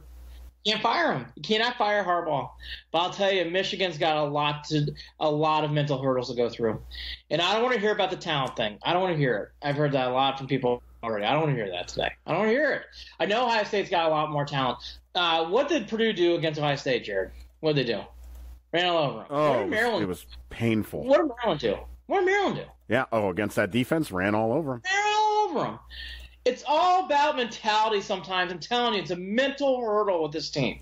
You can't fire him. You cannot fire Harbaugh. But I'll tell you, Michigan's got a lot of mental hurdles to go through. And I don't want to hear about the talent thing. I don't want to hear it. I've heard that a lot from people already. I don't want to hear that today. I don't want to hear it. I know Ohio State's got a lot more talent. What did Purdue do against Ohio State, Jared? What did they do? Ran all over them. Oh, it was painful. What did Maryland do? What did Maryland do? Yeah. Oh, against that defense, ran all over them. Ran all over them. It's all about mentality sometimes. I'm telling you, it's a mental hurdle with this team.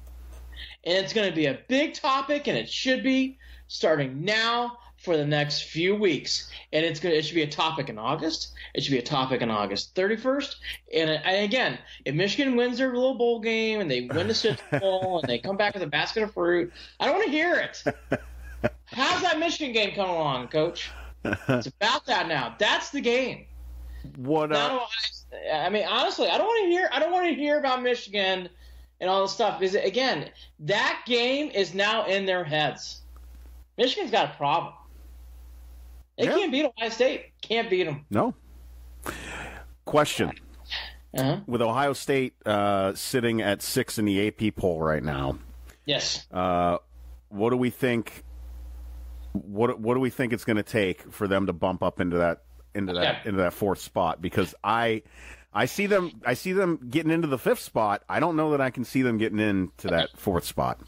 And it's going to be a big topic, and it should be starting now for the next few weeks. And it should be a topic in August. It should be a topic on August 31st. And again, if Michigan wins their little bowl game and they win the Citrus Bowl and they come back with a basket of fruit, I don't want to hear it. How's that Michigan game coming along, Coach? It's about that now. That's the game. I mean, honestly, I don't want to hear about Michigan and all this stuff, because again, that game is now in their heads. Michigan's got a problem. They can't beat Ohio State. Can't beat them. No. Question. With Ohio State sitting at 6 in the AP poll right now. Yes. What do we think? What do we think it's going to take for them to bump up into that fourth spot? Because I see them getting into the fifth spot. I don't know that I can see them getting into that fourth spot.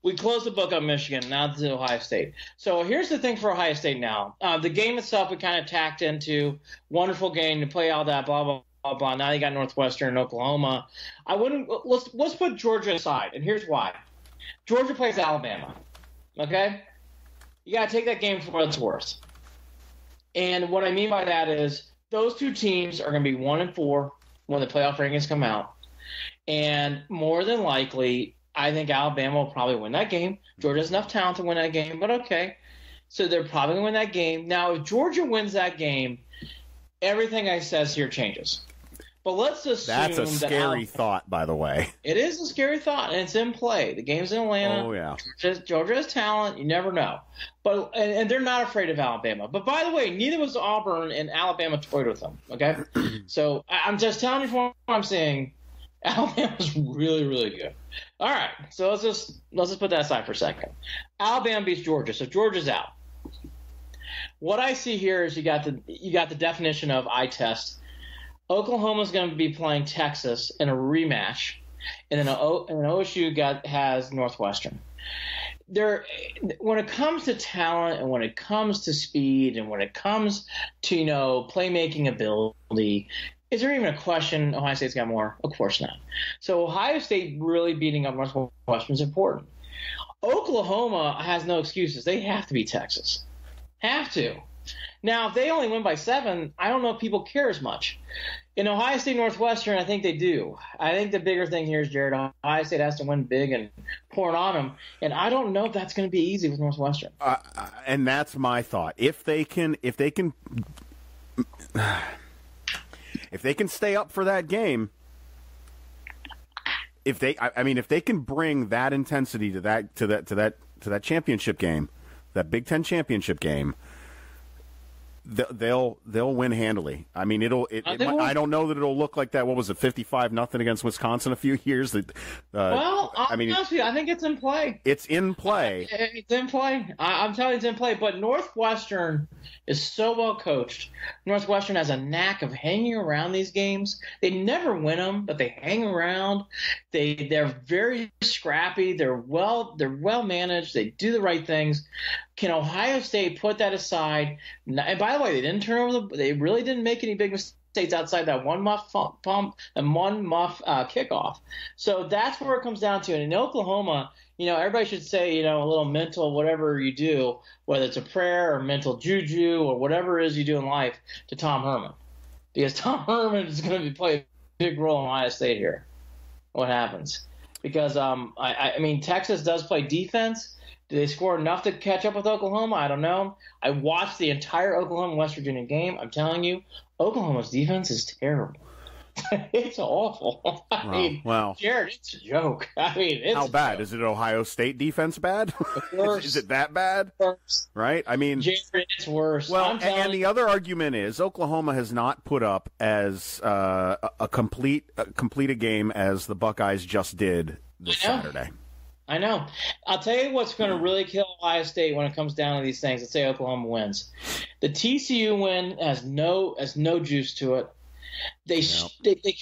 We closed the book on Michigan, now to Ohio State. So here's the thing for Ohio State now. The game itself, we kind of tacked into wonderful game to play all that, blah, blah, blah, blah. Now you got Northwestern and Oklahoma. Let's put Georgia aside, and here's why. Georgia plays Alabama, okay? You got to take that game for what it's worth. And what I mean by that is those two teams are going to be 1-4 when the playoff rankings come out. And more than likely, I think Alabama will probably win that game. Georgia has enough talent to win that game, but okay. So they're probably going to win that game. Now, if Georgia wins that game, everything I says here changes. But let's assume that's a scary thought, by the way. It is a scary thought, and it's in play. The game's in Atlanta. Oh, yeah. Georgia has talent. You never know. But and they're not afraid of Alabama. But by the way, neither was Auburn, and Alabama toyed with them. Okay? So I'm just telling you from what I'm saying. Alabama's really, really good. All right, so let's just put that aside for a second. Alabama beats Georgia, so Georgia's out. What I see here is you got the definition of eye test. Oklahoma's going to be playing Texas in a rematch, and then OSU has Northwestern. when it comes to talent and when it comes to speed and when it comes to playmaking ability, is there even a question Ohio State's got more? Of course not. So Ohio State really beating up Northwestern is important. Oklahoma has no excuses. They have to beat Texas. Have to. Now, if they only win by 7, I don't know if people care as much. In Ohio State Northwestern, I think they do. I think the bigger thing here is, Jared, Ohio State has to win big and pour it on them. And I don't know if that's going to be easy with Northwestern. And that's my thought. If they can stay up for that game, if they can bring that intensity to that championship game, that Big Ten championship game, they'll win handily. I mean, I don't know that it'll look like that. What was it, 55-0 against Wisconsin a few years? I'll be honest with you, I think it's in play. It's in play. It's in play. I'm telling you, it's in play. But Northwestern is so well coached. Northwestern has a knack of hanging around these games. They never win them, but they hang around. They're very scrappy. They're well managed. They do the right things. Can Ohio State put that aside? And by the way, they really didn't make any big mistakes outside that one muff pump and one muff kickoff. So that's where it comes down to. And in Oklahoma, everybody should say, a little mental whatever you do, whether it's a prayer or mental juju or whatever it is you do in life, to Tom Herman, because Tom Herman is going to play a big role in Ohio State here. What happens? Because I mean, Texas does play defense. Do they score enough to catch up with Oklahoma? I don't know. I watched the entire Oklahoma-West Virginia game. I'm telling you, Oklahoma's defense is terrible. It's awful. I mean, Jared, it's a joke. I mean, how bad? Is it Ohio State defense bad? Is it that bad? Worse. Right? I mean, Jared, it's worse. Well, and the other argument is Oklahoma has not put up as a complete a game as the Buckeyes just did this Saturday. I know. I'll tell you what's going to really kill Ohio State when it comes down to these things. Let's say Oklahoma wins. The TCU win has no juice to it. They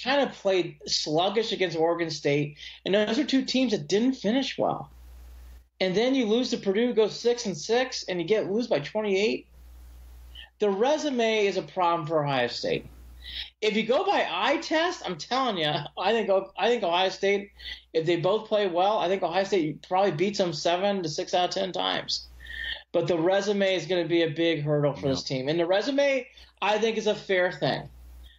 kind of played sluggish against Oregon State, and those are two teams that didn't finish well. And then you lose to Purdue, go 6-6, and you lose by 28. The resume is a problem for Ohio State. If you go by eye test, I'm telling you, I think Ohio State, if they both play well, I think Ohio State probably beats them 7 to 6 out of 10 times. But the resume is going to be a big hurdle for this team. And the resume, I think, is a fair thing.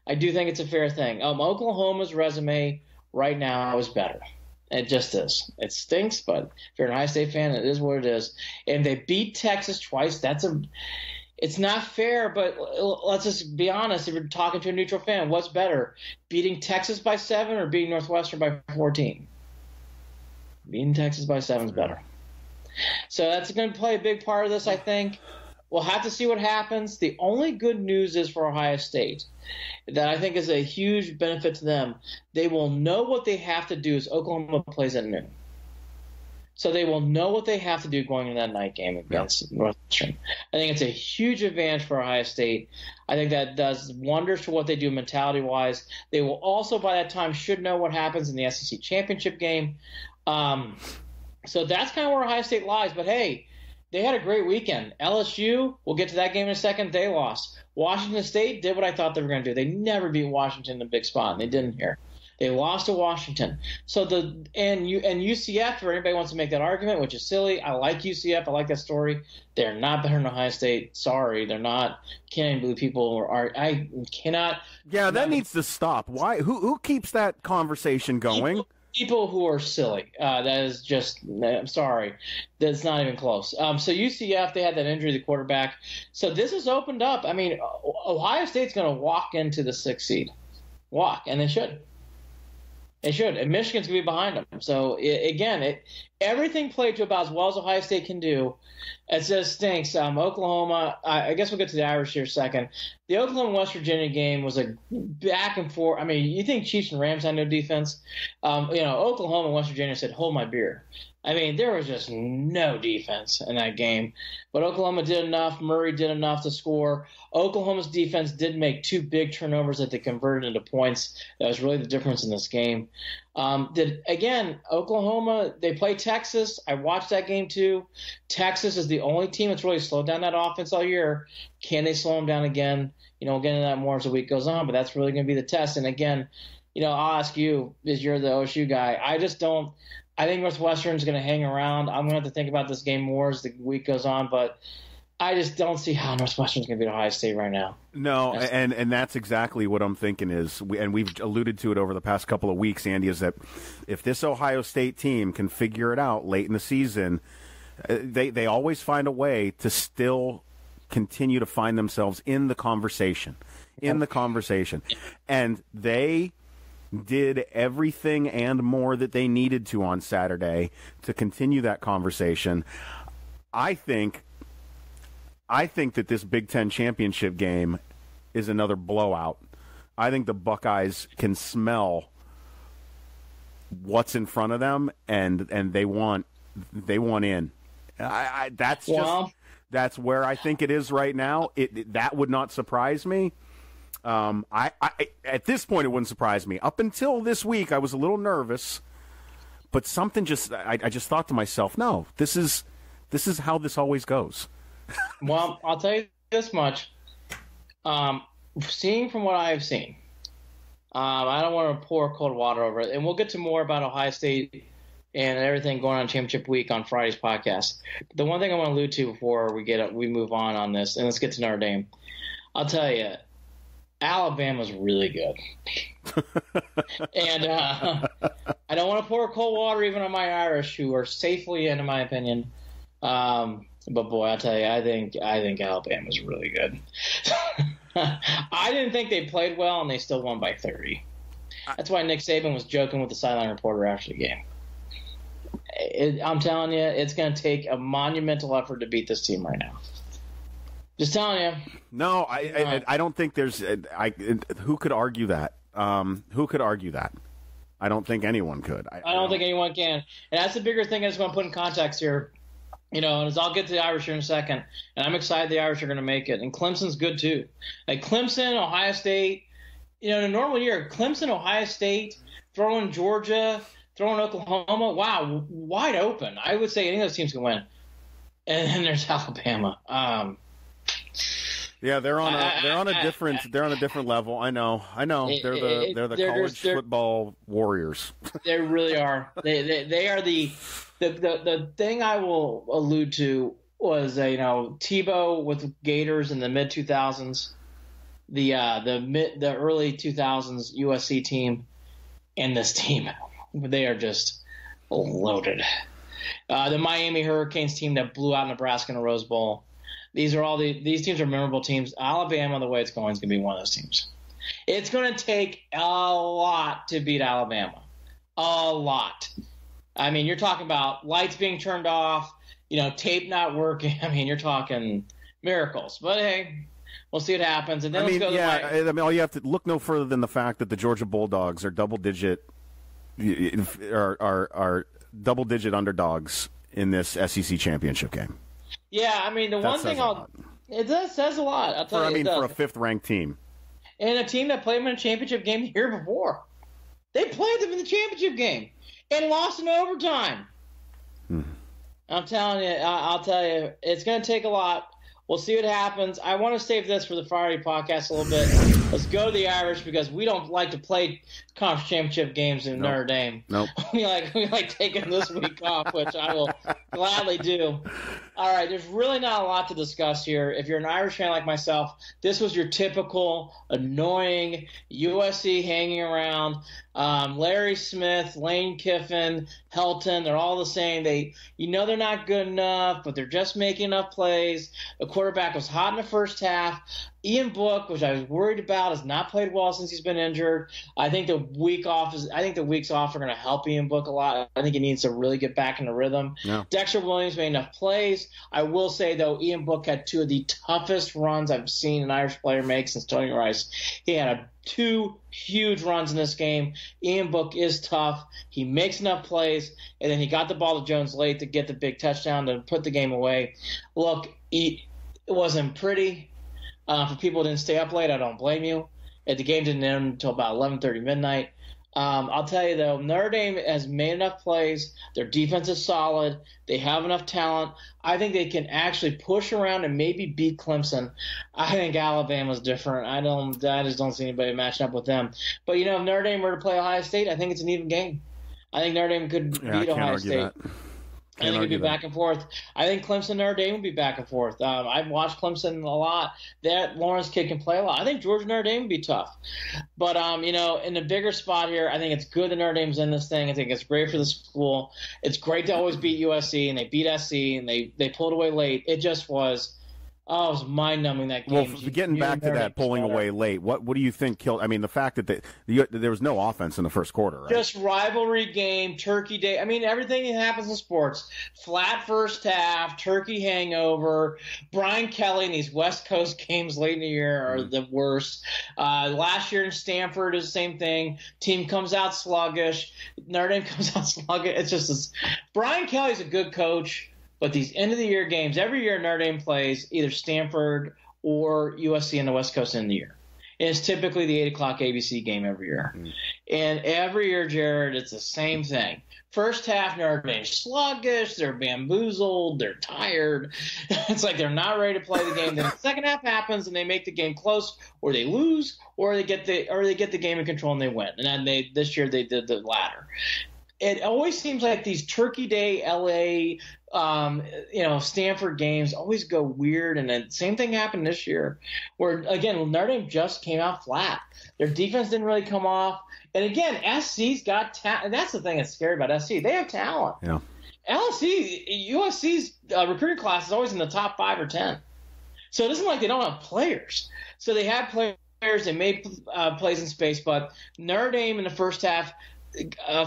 I do think it's a fair thing. Oklahoma's resume right now is better. It just is. It stinks, but if you're an Ohio State fan, it is what it is. And they beat Texas twice. It's not fair, but let's just be honest. If you're talking to a neutral fan, what's better, beating Texas by 7 or beating Northwestern by 14? Beating Texas by 7 is better. So that's going to play a big part of this, I think. We'll have to see what happens. The only good news is for Ohio State that I think is a huge benefit to them. They will know what they have to do as Oklahoma plays at noon. So they will know what they have to do going into that night game against Northwestern. I think it's a huge advantage for Ohio State. I think that does wonders for what they do mentality-wise. They will also, by that time, should know what happens in the SEC championship game. So that's kind of where Ohio State lies. But, hey, they had a great weekend. LSU, we'll get to that game in a second, they lost. Washington State did what I thought they were going to do. They never beat Washington in a big spot, and they didn't here. They lost to Washington. So and UCF, for anybody who wants to make that argument, which is silly. I like UCF. I like that story. They're not better than Ohio State. Sorry, they're not. Can't even believe people are. I cannot. Yeah, that needs to stop. Why? Who keeps that conversation going? People who are silly. That is just. I'm sorry. That's not even close. So UCF, they had that injury to the quarterback. So this has opened up. I mean, Ohio State's going to walk into the 6th seed. And they should. They should, and Michigan's going to be behind them. So, everything played to about as well as Ohio State can do. It just stinks. Oklahoma, I guess we'll get to the Irish here second. The Oklahoma-West Virginia game was a back and forth. I mean, you think Chiefs and Rams had no defense? Oklahoma and West Virginia said, hold my beer. I mean, there was just no defense in that game. But Oklahoma did enough. Murray did enough to score. Oklahoma's defense did make 2 big turnovers that they converted into points. That was really the difference in this game. Oklahoma, they play Texas. I watched that game too. Texas is the only team that's really slowed down that offense all year. Can they slow them down again? We'll get into that more as the week goes on, but that's really going to be the test. And again, I'll ask you, as you're the OSU guy, I think Northwestern's going to hang around. I'm going to have to think about this game more as the week goes on, but I just don't see how Northwestern's going to beat Ohio State right now. No, and that's exactly what I'm thinking is, and we've alluded to it over the past couple of weeks, Andy, is that if this Ohio State team can figure it out late in the season, they always find a way to still continue to find themselves in the conversation. And they did everything and more that they needed to on Saturday to continue that conversation. I think that this Big Ten championship game is another blowout. I think the Buckeyes can smell what's in front of them, and they want in. That's where I think it is right now. That would not surprise me. I at this point, it wouldn't surprise me. Up until this week, I was a little nervous, but something I just thought to myself, no, this is how this always goes. Well, I'll tell you this much. Seeing from what I have seen, I don't want to pour cold water over it, and we'll get to more about Ohio State and everything going on championship week on Friday's podcast. The one thing I want to allude to before we move on this, and let's get to Notre Dame. I'll tell you, Alabama's really good. And I don't want to pour cold water even on my Irish, who are safely in my opinion. But boy, I'll tell you, I think Alabama's really good. I didn't think they played well, and they still won by 30. That's why Nick Saban was joking with the sideline reporter after the game. I'm telling you, it's going to take a monumental effort to beat this team right now. Just telling you. No, I don't think there's who could argue that? Who could argue that? I don't think anyone could. I don't think anyone can. And that's the bigger thing I just want to put in context here. And as I'll get to the Irish here in a second, and I'm excited the Irish are going to make it. And Clemson's good too. Like Clemson, Ohio State, in a normal year, Clemson, Ohio State, throwing Georgia, throwing Oklahoma, wow, wide open. I would say any of those teams can win. And then there's Alabama. Yeah, they're on a different level. I know. They're the college football warriors. They really are. They are the thing I will allude to was Tebow with Gators in the mid 2000s, the early 2000s USC team, and this team. They are just loaded. The Miami Hurricanes team that blew out Nebraska in a Rose Bowl. These teams are memorable teams. Alabama, the way it's going, is going to be one of those teams. It's going to take a lot to beat Alabama. A lot. I mean, you're talking about lights being turned off, tape not working. I mean, you're talking miracles. But hey, we'll see what happens. And then all you have to look no further than the fact that the Georgia Bulldogs are double-digit underdogs in this SEC championship game. Yeah, I mean, it says a lot. I'll tell you. For a fifth-ranked team. And a team that played them in a championship game the year before. They played them in the championship game and lost in overtime. I'm telling you, I'll tell you, it's going to take a lot. We'll see what happens. I want to save this for the Friday podcast a little bit. Let's go to the Irish because we don't like to play conference championship games in Notre Dame. Nope. We like taking this week off, which I will gladly do. All right, there's really not a lot to discuss here. If you're an Irish fan like myself, this was your typical annoying USC hanging around. Larry Smith, Lane Kiffin, Helton, they're all the same. They're not good enough, but they're just making enough plays. Of quarterback was hot in the first half. Ian Book, which I was worried about, has not played well since he's been injured. I think the weeks off are going to help Ian Book a lot. I think he needs to really get back in the rhythm. Yeah. Dexter Williams made enough plays. I will say, though, Ian Book had two of the toughest runs I've seen an Irish player make since Tony Rice. He had two huge runs in this game. Ian Book is tough. He makes enough plays, and then he got the ball to Jones late to get the big touchdown to put the game away. Look, it wasn't pretty. For people who didn't stay up late, I don't blame you. The game didn't end until about 11:30 midnight. I'll tell you, though, Notre Dame has made enough plays. Their defense is solid. They have enough talent. I think they can actually push around and maybe beat Clemson. I think Alabama's different. I just don't see anybody matching up with them. But, if Notre Dame were to play Ohio State, I think it's an even game. I think Notre Dame could beat Ohio State. I think it'd be back and forth. I think Clemson Notre Dame would be back and forth. I've watched Clemson a lot. That Lawrence kid can play a lot. I think Georgia Notre Dame would be tough. But, in the bigger spot here, I think it's good that Notre Dame's in this thing. I think it's great for the school. It's great to always beat USC, and they beat SC, and they pulled away late. It just was – it was mind-numbing, that game. Well, getting back to that pulling away late, what do you think killed – I mean, the fact that there was no offense in the first quarter, right? Just rivalry game, turkey day. I mean, everything that happens in sports. Flat first half, turkey hangover. Brian Kelly in these West Coast games late in the year are the worst. Last year in Stanford is the same thing. Team comes out sluggish. Notre Dame comes out sluggish. It's just Brian Kelly's a good coach. But these end-of-the-year games, every year Notre Dame plays either Stanford or USC in the West Coast end of the year. And it's typically the 8 o'clock ABC game every year. And every year, Jared, it's the same thing. First half, Notre Dame's sluggish. They're bamboozled. They're tired. It's like they're not ready to play the game. Then the second half happens, and they make the game close, or they lose, or they get the game in control and they win. And then this year they did the latter. It always seems like these Turkey Day LA Stanford games always go weird, and then same thing happened this year, where again Notre Dame just came out flat. Their defense didn't really come off, and again SC's got talent, and that's the thing that's scary about SC. They have talent. Yeah. USC's recruiting class is always in the top 5 or 10, so it isn't like they don't have players. So they have players. They made plays in space, but Notre Dame in the first half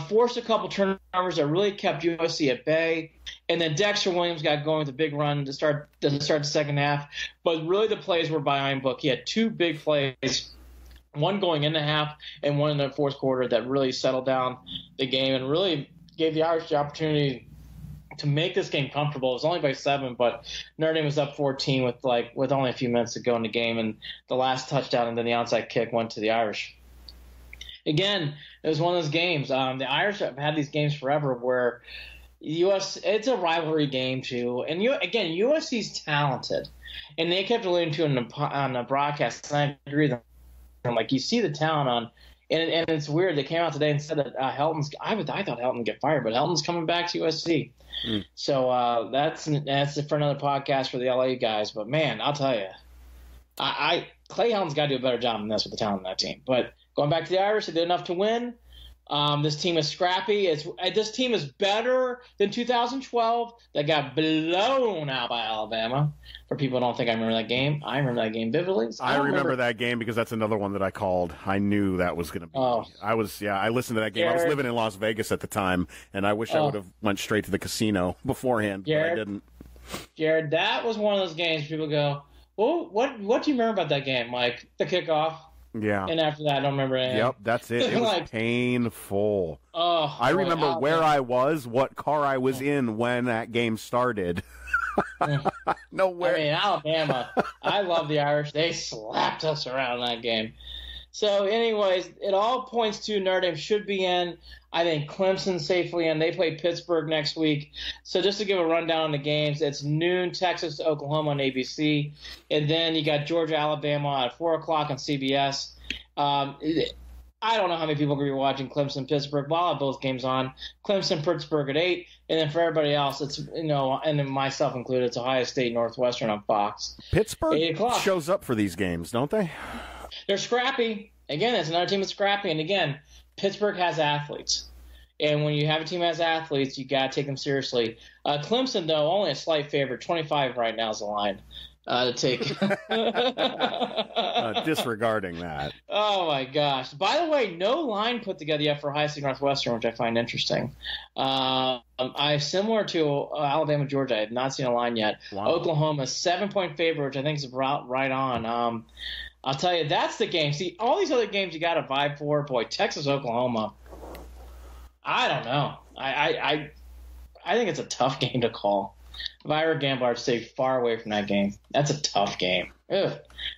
forced a couple turnovers that really kept USC at bay. And then Dexter Williams got going with a big run to start the second half. But really the plays were by Ian Book. He had two big plays, one going in the half and one in the fourth quarter, that really settled down the game and really gave the Irish the opportunity to make this game comfortable. It was only by 7, but Notre Dame was up 14 with only a few minutes to go in the game, and the last touchdown and then the onside kick went to the Irish. Again, it was one of those games. The Irish have had these games forever where it's a rivalry game too. And USC's talented, and they kept alluding to it on the broadcast. And I agree with them. Like, you see the talent on, and it's weird. They came out today and said that Helton's. I thought Helton would get fired, but Helton's coming back to USC. So that's for another podcast for the LA guys. But man, I'll tell you, Clay Helton's got to do a better job than this with the talent on that team. But going back to the Irish, they did enough to win. This team is scrappy. This team is better than 2012. That got blown out by Alabama. For people who don't think I remember that game, I remember that game vividly. So I remember that game because that's another one that I called. I knew that was going to be. I listened to that game. Jared, I was living in Las Vegas at the time, and I wish I would have went straight to the casino beforehand, but I didn't. Jared, that was one of those games people go, well, what do you remember about that game, Mike? The kickoff. Yeah. And after that, I don't remember anything. Yep, that's it. It was painful. I remember Alabama. where I was, what car I was in when that game started. Nowhere. I mean, Alabama, I love the Irish. They slapped us around in that game. So, anyways, it all points to Notre Dame should be in. I think Clemson safely in. They play Pittsburgh next week. So just to give a rundown on the games, it's noon, Texas, Oklahoma on ABC. And then you got Georgia, Alabama at 4 o'clock on CBS. I don't know how many people are going to be watching Clemson, Pittsburgh. Well, I'll have both games on. Clemson, Pittsburgh at 8. And then for everybody else, it's, and then myself included, it's Ohio State, Northwestern on Fox. Pittsburgh shows up for these games, don't they? They're scrappy. Again, it's another team that's scrappy. And again, Pittsburgh has athletes. And when you have a team that has athletes, you got to take them seriously. Clemson, though, only a slight favorite. 25 right now is the line. to take. Disregarding that. Oh my gosh! By the way, no line put together yet for High State Northwestern, which I find interesting. Similar to Alabama, Georgia. I have not seen a line yet. Wow. Oklahoma 7-point favorite, which I think is right on. I'll tell you, that's the game. See, all these other games you got to vibe for. Boy, Texas, Oklahoma. I don't know. I think it's a tough game to call. If I were a gambler, I'd stay far away from that game. That's a tough game. Ugh,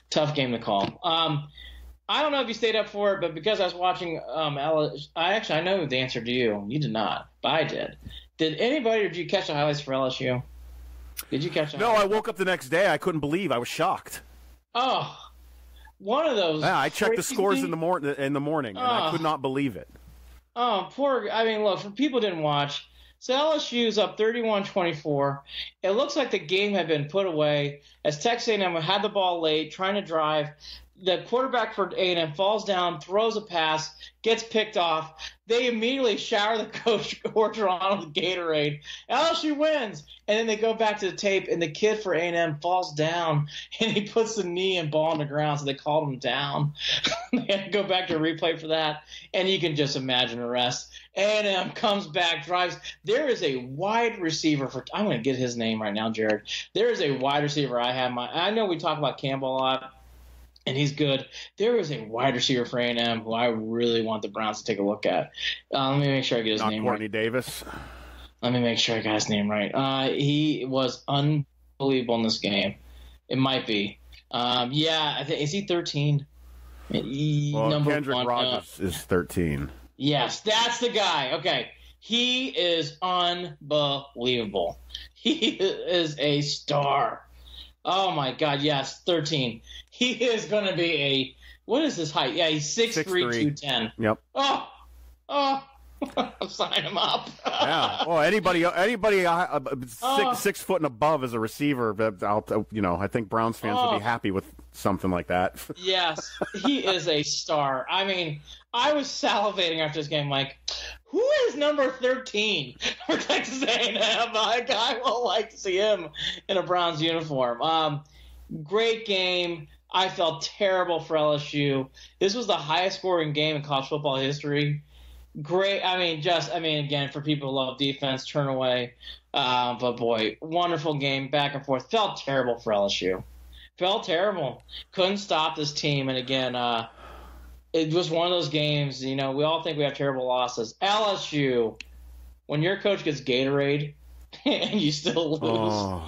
tough game to call. I don't know if you stayed up for it, but because I was watching I know the answer to you. You did not, but I did. Did anybody, or did you catch the highlights for LSU? Did you catch the highlights? No, I woke up the next day. I couldn't believe. I was shocked. Oh, one of those. Yeah, I checked the scores in the morning, and I could not believe it. Oh, look, for people who didn't watch, so LSU's up 31-24. It looks like the game had been put away as Texas A&M had the ball late, trying to drive. The quarterback for A&M falls down, throws a pass, gets picked off. They immediately shower the coach Orgeron with Gatorade. LSU wins, and then they go back to the tape, and the kid for A&M falls down, and he puts the knee and ball on the ground, so they called him down. They had to go back to replay for that, and you can just imagine the rest. A&M comes back, drives. There is a wide receiver for – I'm going to get his name right now, Jared. There is a wide receiver I know we talk about Campbell a lot, and he's good. There is a wide receiver for A&M who I really want the Browns to take a look at. Let me make sure I get his name Courtney right. Davis. Let me make sure I got his name right. He was unbelievable in this game. It might be. Is he 13? Number Kendrick one. Rogers is 13. Yes, that's the guy. Okay. He is unbelievable. He is a star. Oh, my God, yes, 13. He is going to be what is his height? Yeah, he's 6'3", 210. Yep. Oh, sign him up. Yeah. Well, anybody 6 foot and above as a receiver, I think Browns fans would be happy with something like that. Yes, he is a star. I mean, I was salivating after this game, like, who is number 13 for Texas A&M? I would like to see him in a Browns uniform. Great game. I felt terrible for LSU. This was the highest scoring game in college football history. Great. Again, for people who love defense, turn away. But boy, wonderful game, back and forth. Felt terrible for LSU. Felt terrible. Couldn't stop this team. And again, it was one of those games, we all think we have terrible losses. LSU, when your coach gets Gatorade and you still lose.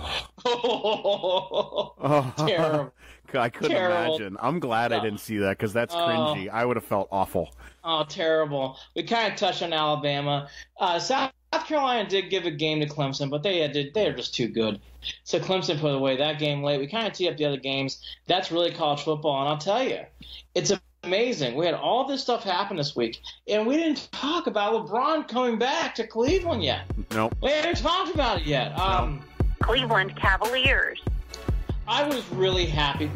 Terrible. I couldn't imagine. I'm glad I didn't see that because that's cringy. I would have felt awful. Oh, terrible. We kind of touched on Alabama. South Carolina did give a game to Clemson, but they are just too good. So Clemson put away that game late. We kind of tee up the other games. That's really college football. And I'll tell you, it's amazing. We had all this stuff happen this week, and we didn't talk about LeBron coming back to Cleveland yet. Nope. We haven't talked about it yet. Cleveland Cavaliers. I was really happy.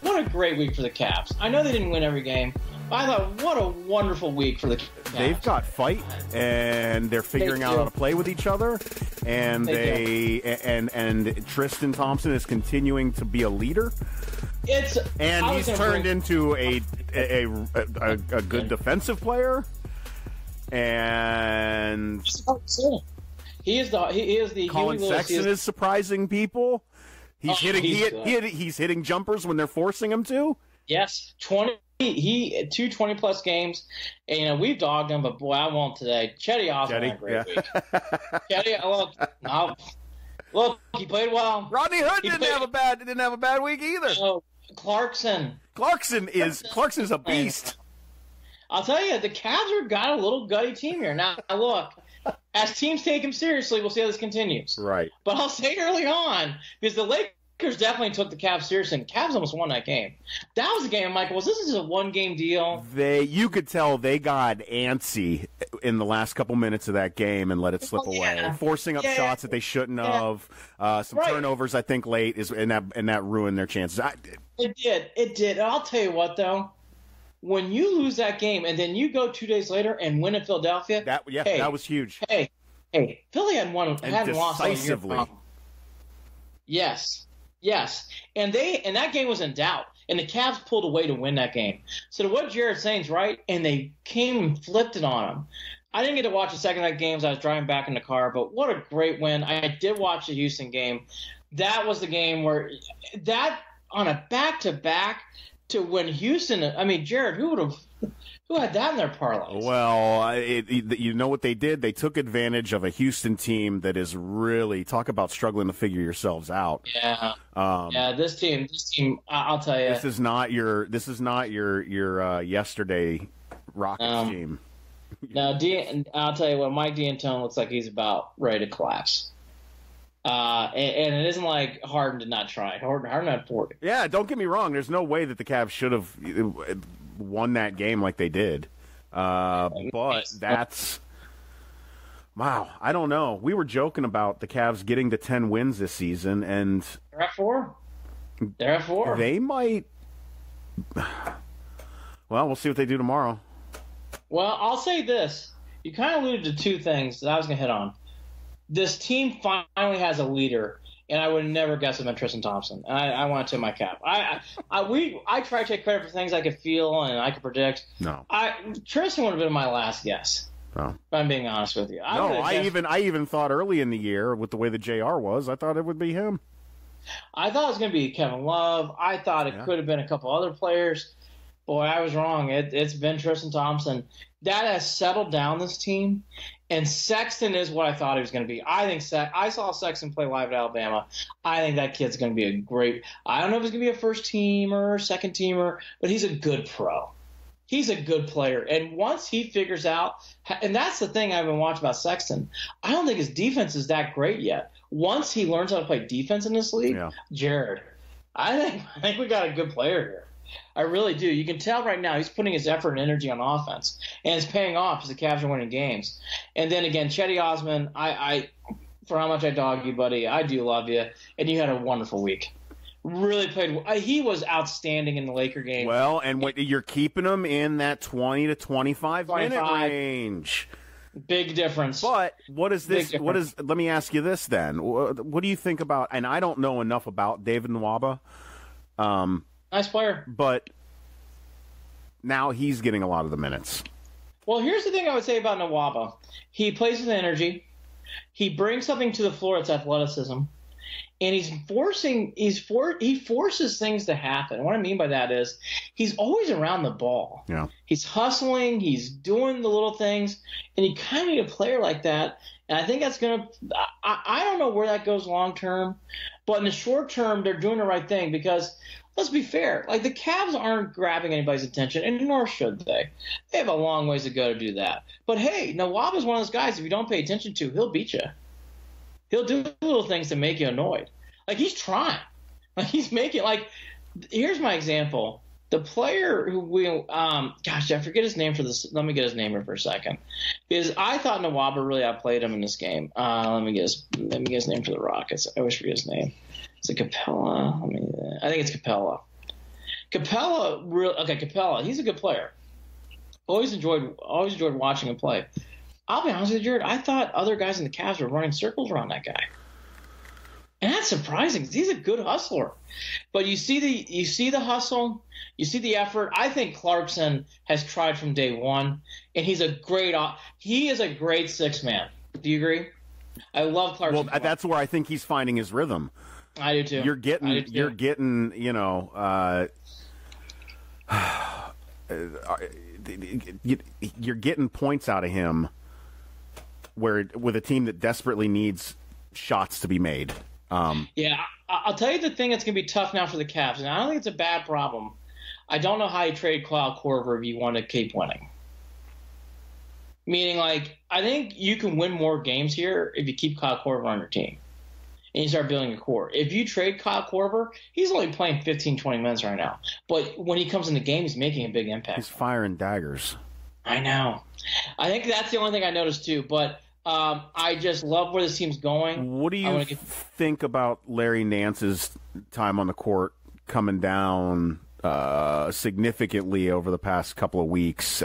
What a great week for the Cavs. I know they didn't win every game, but I thought, what a wonderful week for the Cavs. They've got fight, and they're figuring out how to play with each other, and and Tristan Thompson is continuing to be a leader. He's turned into a good defensive player, and he is the Colin Sexton is surprising people. He's hitting jumpers when they're forcing him to. Yes, 20+ games, and we've dogged him, but boy, I won't today. Chetty Osborne had a great week. Chetty, look, he played well. Rodney Hood didn't have a bad week either. Oh, Clarkson is a beast. I'll tell you, the Cavs have got a little gutty team here. Now look, as teams take him seriously, we'll see how this continues. Right. But I'll say early on, because the Lakers definitely took the Cavs seriously, and the Cavs almost won that game. That was a game I'm like, well, this is a one-game deal. You could tell they got antsy in the last couple minutes of that game and let it slip away, forcing up shots that they shouldn't have. Some turnovers, I think, late and that ruined their chances. It did. And I'll tell you what, though. When you lose that game and then you go 2 days later and win in Philadelphia, that was huge. Hey, Philly hadn't lost all year. Decisively. Yes. Yes, and that game was in doubt, and the Cavs pulled away to win that game. So what Jared's saying is right, and they came and flipped it on them. I didn't get to watch the second night games. I was driving back in the car, but what a great win. I did watch the Houston game. That was the game where that on a back-to-back to win Houston. I mean, Jared, who had that in their parlays? Well, you know what they did? They took advantage of a Houston team that is really, talk about struggling to figure yourselves out. Yeah. This team, I'll tell you. This is not your yesterday Rockets team. No, I'll tell you what, Mike D'Antoni looks like he's about ready to collapse. And it isn't like Harden did not try. Harden had 40. Yeah, don't get me wrong. There's no way that the Cavs should have won that game like they did. But that's wow. I don't know. We were joking about the Cavs getting to 10 wins this season, and they're at 4. They might. Well, we'll see what they do tomorrow. Well, I'll say this. You kind of alluded to two things that I was going to hit on. This team finally has a leader, and I would never guess him Tristan Thompson. And I want to tip my cap. I try to take credit for things I could feel and I could predict. No, Tristan would have been my last guess. No, if I'm being honest with you. I even thought early in the year with the way the JR was, I thought it would be him. I thought it was going to be Kevin Love. I thought it could have been a couple other players. Boy, I was wrong. It's been Tristan Thompson. That has settled down this team, and Sexton is what I thought he was going to be. I saw Sexton play live at Alabama. I think that kid's going to be a great – I don't know if he's going to be a first-teamer, second-teamer, but he's a good pro. He's a good player. And once he figures out – and that's the thing I've been watching about Sexton. I don't think his defense is that great yet. Once he learns how to play defense in this league, Jared, I think we got a good player here. I really do. You can tell right now he's putting his effort and energy on offense, and it's paying off as the Cavs are winning games. And then again, Chetty Osman, I for how much I dog you, buddy, I do love you, and you had a wonderful week. Really played. He was outstanding in the Laker game. Well, and you're keeping him in that 20 to 25 minute range. Big difference. But what is this? Let me ask you this then. What do you think about? And I don't know enough about David Nwaba. Nice player. But now he's getting a lot of the minutes. Well, here's the thing I would say about Nwaba. He plays with energy. He brings something to the floor. It's athleticism. And he forces things to happen. And what I mean by that is he's always around the ball. Yeah. He's hustling. He's doing the little things. And you kind of need a player like that. And I think that's going to – I don't know where that goes long term. But in the short term, they're doing the right thing because – let's be fair. Like, the Cavs aren't grabbing anybody's attention, and nor should they. They have a long ways to go to do that. But, hey, Nwaba is one of those guys, if you don't pay attention to, he'll beat you. He'll do little things to make you annoyed. Like, he's trying. Like, he's making – like, here's my example. The player who gosh, I forget his name for this. Let me get his name here for a second. Because I thought Nwaba really outplayed him in this game. Let me get his name for the Rockets. I always forget his name. Is it Capella? I think it's Capella. Capella. He's a good player. Always enjoyed watching him play. I'll be honest with you, Jared. I thought other guys in the Cavs were running circles around that guy, and that's surprising because he's a good hustler. But you see the hustle, you see the effort. I think Clarkson has tried from day one, and he is a great six man. Do you agree? I love Clarkson. Well, that's where I think he's finding his rhythm. I do too. You're getting, you're getting points out of him with a team that desperately needs shots to be made. Yeah, I'll tell you the thing that's going to be tough now for the Cavs, and I don't think it's a bad problem. I don't know how you trade Kyle Korver if you want to keep winning. Meaning, like, I think you can win more games here if you keep Kyle Korver on your team. And you start building a core. If you trade Kyle Korver, he's only playing 15, 20 minutes right now. But when he comes in the game, he's making a big impact. He's firing daggers. I know. I think that's the only thing I noticed too. But I just love where this team's going. What do you think about Larry Nance's time on the court coming down significantly over the past couple of weeks?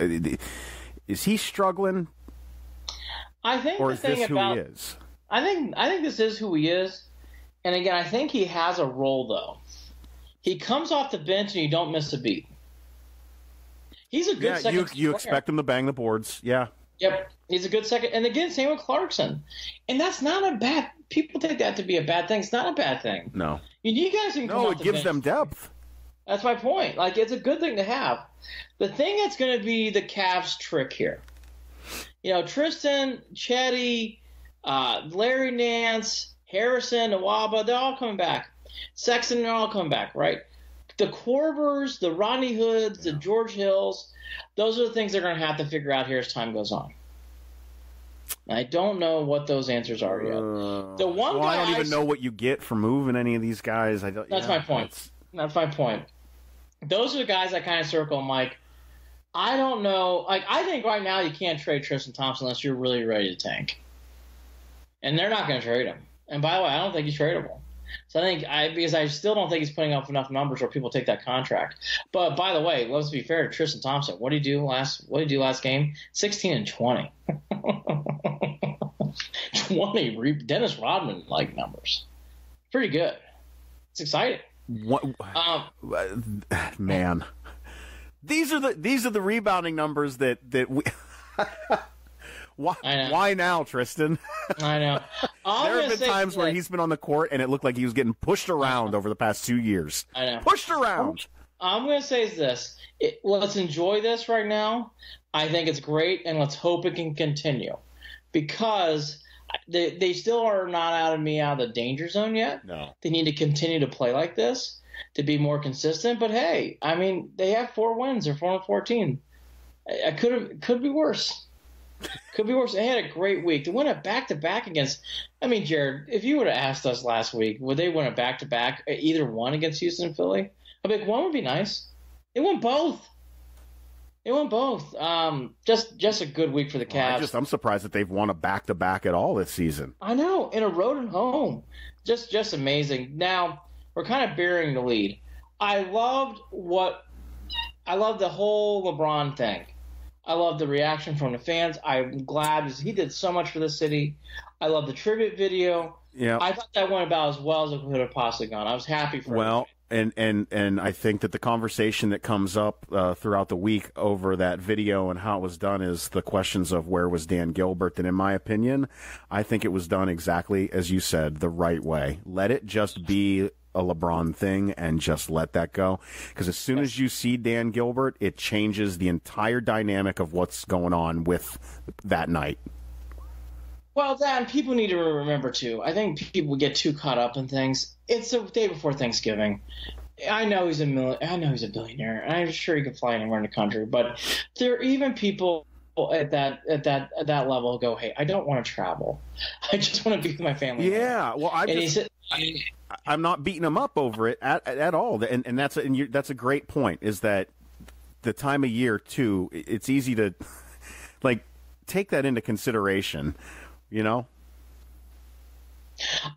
Is he struggling? I think or is this who he is? I think this is who he is, And again, I think he has a role, though. He comes off the bench and you don't miss a beat. He's a good second. You expect him to bang the boards. Yeah. Yep. He's a good second. And again, same with Clarkson. And that's not a bad – people take that to be a bad thing. It's not a bad thing. No. You guys can come No, off it the gives bench. them depth. That's my point. Like, it's a good thing to have. The thing that's going to be the Cavs' trick here, Tristan, Chetty, Larry Nance, Harrison, Nwaba, they're all coming back. Sexton, they're all coming back, right? The Corbers, the Rodney Hoods, the George Hills, those are the things they're going to have to figure out here as time goes on. I don't know what those answers are yet. The one guy I don't even know what you get for moving any of these guys. That's my point. That's my point. Those are the guys I kind of circle, Mike. I don't know. Like, I think right now you can't trade Tristan Thompson unless you're really ready to tank. And they're not going to trade him. And by the way, I don't think he's tradable. So because I still don't think he's putting up enough numbers where people take that contract. But by the way, let's be fair to Tristan Thompson. What did he do last game? 16 and 20. 20 Dennis Rodman like numbers. Pretty good. It's exciting. What, man, these are the rebounding numbers that we. Why now, Tristan? I know. There have been times where he's been on the court and it looked like he was getting pushed around over the past 2 years. I know. Pushed around. I'm going to say this. Let's enjoy this right now. I think it's great, and let's hope it can continue. Because they still are not out of the danger zone yet. No. They need to continue to play like this to be more consistent. But, hey, I mean, they have 4 wins. They're 4-14. It could be worse. Could be worse. They had a great week. To win a back-to-back against – I mean, Jared, if you would have asked us last week, would they win a back-to-back, either one against Houston and Philly? I'd be like, one would be nice. They won both. Just a good week for the Cavs. I'm surprised that they've won a back-to-back at all this season. I know, in a road and home. Just amazing. Now, we're kind of burying the lead. I loved the whole LeBron thing. I love the reaction from the fans. I'm glad he did so much for the city. I love the tribute video. Yeah, I thought that went about as well as it could have possibly gone. I was happy for Well, and I think that the conversation that comes up throughout the week over that video and how it was done is the questions of where was Dan Gilbert. And in my opinion, I think it was done exactly as you said, the right way. Let it just be a LeBron thing and just let that go. Because as soon as you see Dan Gilbert, it changes the entire dynamic of what's going on with that night. Well, Dan, people need to remember, too. I think people get too caught up in things. It's the day before Thanksgiving. I know he's a billionaire, and I'm sure he could fly anywhere in the country. But there are even people at that level who go, "Hey, I don't want to travel. I just want to be with my family." Yeah, well, I'm not beating him up over it at all, and that's a great point. Is that the time of year too? It's easy to take that into consideration.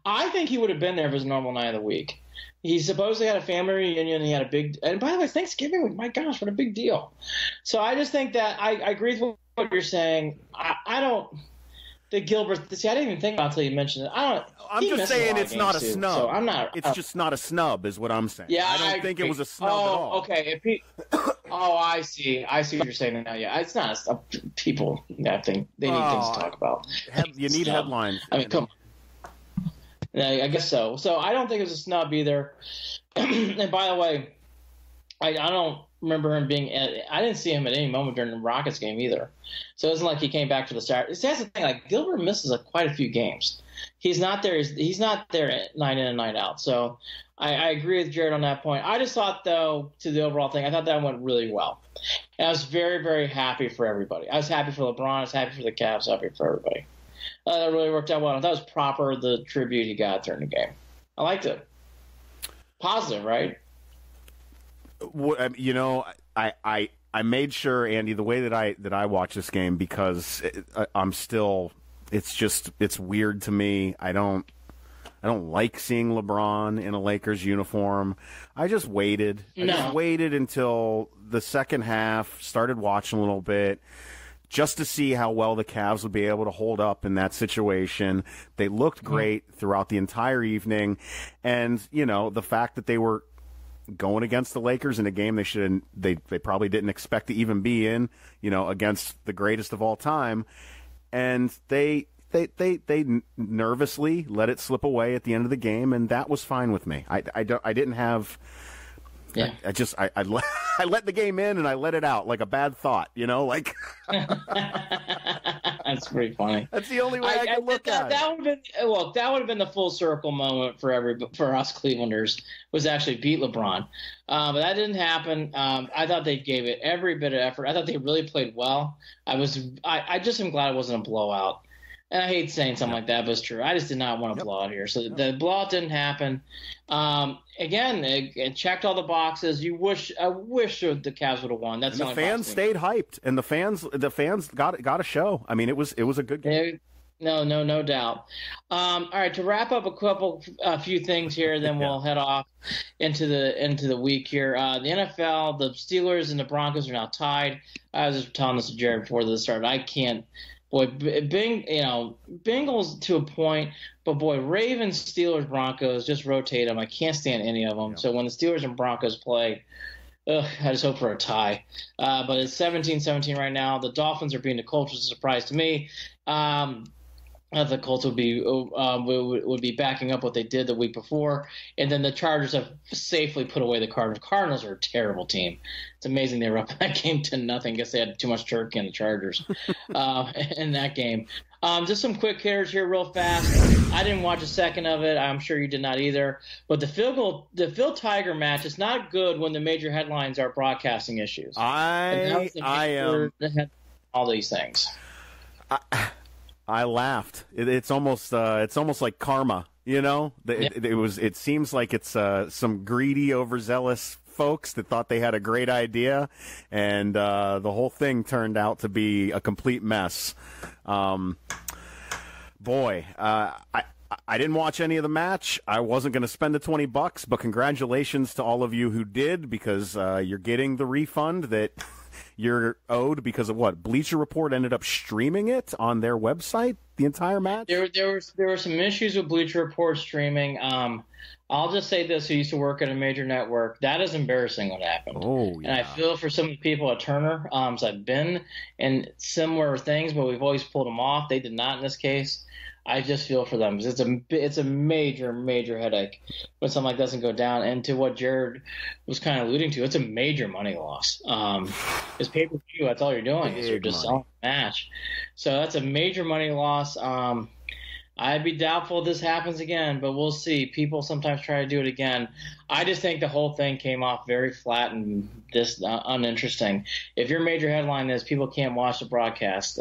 I think he would have been there if it was a normal night of the week. He supposedly had a family reunion. He had a big – and by the way, Thanksgiving week, my gosh, what a big deal. So I just think that I agree with what you're saying. I don't – the Gilbert – see, I didn't even think about it until you mentioned it. I'm just saying it's not a snub. So I'm not – It's just not a snub is what I'm saying. Yeah, I don't think it was a snub at all. Okay. I see. I see what you're saying now. Yeah, it's not a snub. People that thing they need things to talk about. You need headlines. I mean, come on. Yeah, I guess so. So I don't think it was a snub either. And by the way, I don't remember him being – I didn't see him at any moment during the Rockets game either. So it wasn't like he came back for the start. That's the thing. Gilbert misses quite a few games. He's not there. He's not there night in and night out. So I agree with Jared on that point. I just thought, though, to the overall thing, I thought that went really well. And I was very, very happy for everybody. I was happy for LeBron. I was happy for the Cavs. Happy for everybody. That really worked out well. I thought it was proper, the tribute he got during the game. I liked it. Positive, right? I made sure, Andy, the way that I watch this game, because I'm still – it's weird to me. I don't like seeing LeBron in a Lakers uniform. I just waited. I just waited until the second half, started watching a little bit. just to see how well the Cavs would be able to hold up in that situation. They looked great throughout the entire evening. And, the fact that they were going against the Lakers in a game they probably didn't expect to even be in, against the greatest of all time. And they nervously let it slip away at the end of the game, and that was fine with me. I didn't have. Yeah. I let the game in and I let it out like a bad thought, like. That's pretty funny. That's the only way I can look at it. That would have been the full circle moment for us Clevelanders, was actually beat LeBron. But that didn't happen. I thought they gave it every bit of effort. I thought they really played well. I just am glad it wasn't a blowout. And I hate saying something like that, but it's true. I just did not want to blow out here. So the blowout didn't happen. Again, it checked all the boxes. I wish the Cavs would have won. That's and the fans stayed hyped, and the fans got a show. I mean, it was a good game. No doubt. All right, to wrap up a few things here, then we'll head off into the week here. The NFL, the Steelers and the Broncos are now tied. I was just telling this to Jared before this started. I can't. Boy, Bengals to a point, but boy, Ravens, Steelers, Broncos, just rotate them. I can't stand any of them. Yeah. So when the Steelers and Broncos play, I just hope for a tie. But it's 17-17 right now. The Dolphins are beating the Colts, which is a surprise to me. The Colts would be backing up what they did the week before, and then the Chargers have safely put away the Cardinals. Cardinals are a terrible team. It's amazing they were up that game 10-0. I guess they had too much turkey in the Chargers in that game. Just some quick hitters here, real fast. I didn't watch a second of it. I'm sure you did not either. But the Phil Tiger match is not good when the major headlines are broadcasting issues. I am all these things. I laughed. It's almost like karma, It seems like it's some greedy, overzealous folks that thought they had a great idea, and the whole thing turned out to be a complete mess. I didn't watch any of the match. I wasn't going to spend the $20, but congratulations to all of you who did, because you're getting the refund that you're owed because of what? Bleacher Report ended up streaming it on their website, the entire match? There were some issues with Bleacher Report streaming. I'll just say this, who used to work at a major network, that is embarrassing what happened. Oh, yeah. And I feel for some of the people at Turner. So I've been in similar things, but we've always pulled them off. They did not in this case. I just feel for them. It's a major, major headache when something like that doesn't go down. And to what Jared was kind of alluding to, it's a major money loss. It's pay-per-view. That's all you're doing is you're just selling the match. So that's a major money loss. I'd be doubtful this happens again, but we'll see. People sometimes try to do it again. I just think the whole thing came off very flat and this uninteresting. If your major headline is people can't watch the broadcast,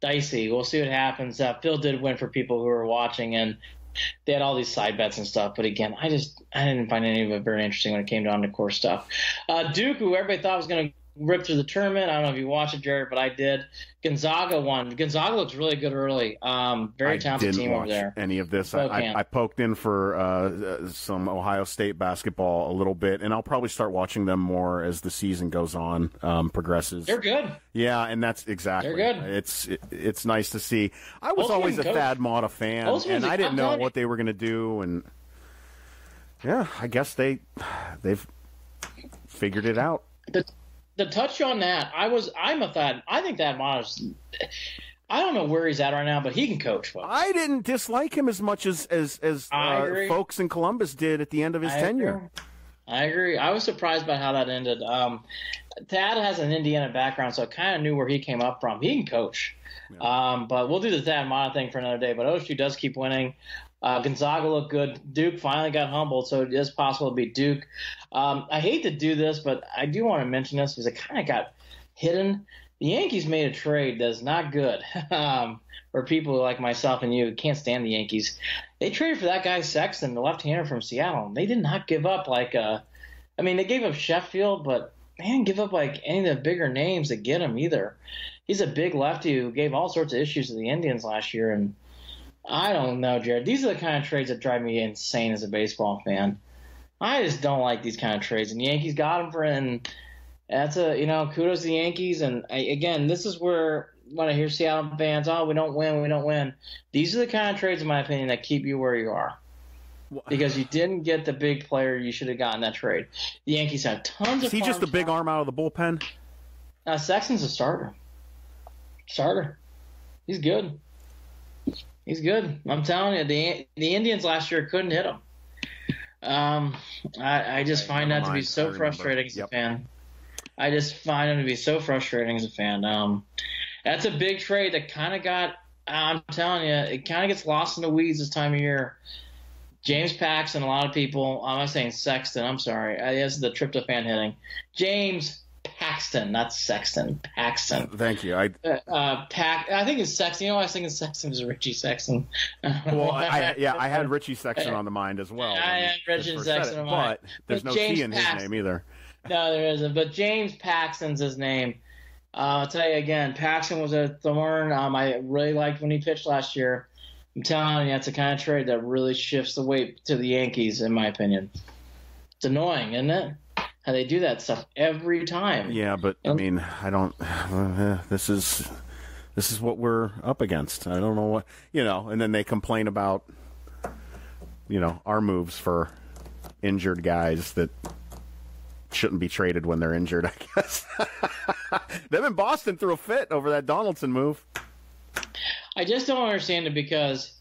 dicey. We'll see what happens. Phil did win for people who were watching, and they had all these side bets and stuff. But again, I didn't find any of it very interesting when it came down to core stuff. Duke, who everybody thought was going to rip through the tournament. I don't know if you watched it, Jared, but I did. Gonzaga won. Gonzaga looks really good early. Very talented team over there. Any of this? I poked in for some Ohio State basketball a little bit, and I'll probably start watching them more as the season goes on, progresses. They're good. Yeah, and that's exactly. They're good. It's nice to see. I was always a Thad Matta fan, and I didn't know what they were going to do, and yeah, I guess they've figured it out. The touch on that, I'm a Thad. I think Thad Matta's. I don't know where he's at right now, but he can coach. Folks. I didn't dislike him as much as folks in Columbus did at the end of his tenure. I agree. I was surprised by how that ended. Thad has an Indiana background, so I kind of knew where he came up from. He can coach. Yeah. But we'll do the Thad Matta thing for another day. But OSU does keep winning. Gonzaga looked good. Duke finally got humbled, so it is possible to beat Duke. I hate to do this, but I do want to mention this because it kind of got hidden. The Yankees made a trade that's not good for people like myself and you who can't stand the Yankees. They traded for that guy Sexton, the left-hander from Seattle. They did not give up they gave up Sheffield, but they didn't give up like any of the bigger names that get him either. He's a big lefty who gave all sorts of issues to the Indians last year, and I don't know, Jared. These are the kind of trades that drive me insane as a baseball fan. I just don't like these kind of trades. And the Yankees got him That's kudos to the Yankees. And again, this is where when I hear Seattle fans, oh, we don't win. These are the kind of trades, in my opinion, that keep you where you are. Because you didn't get the big player you should have gotten that trade. The Yankees have tons of. Is he just a big arm out of the bullpen? Sexton's a starter. He's good. I'm telling you, the Indians last year couldn't hit him. I just find that to be so frustrating as a fan. I just find him to be so frustrating as a fan. That's a big trade that kind of got. I'm telling you, it kind of gets lost in the weeds this time of year. James Paxton, a lot of people. I'm not saying Sexton. I'm sorry. This is the tryptophan hitting. James Paxton, not Sexton. Paxton. Thank you. I think it's Sexton. I was thinking Sexton was Richie Sexton. Well, I had Richie Sexton on the mind as well. I had Richie Sexton on the mind. But there's no T in his name either. No, there isn't. But James Paxton's his name. I'll tell you again, Paxton was a thorn. I really liked when he pitched last year. I'm telling you, that's the kind of trade that really shifts the weight to the Yankees, in my opinion. It's annoying, isn't it? How they do that stuff every time. Yeah, but I mean, I don't. This is what we're up against. I don't know what and then they complain about our moves for injured guys that shouldn't be traded when they're injured. I guess them in Boston threw a fit over that Donaldson move. I just don't understand it because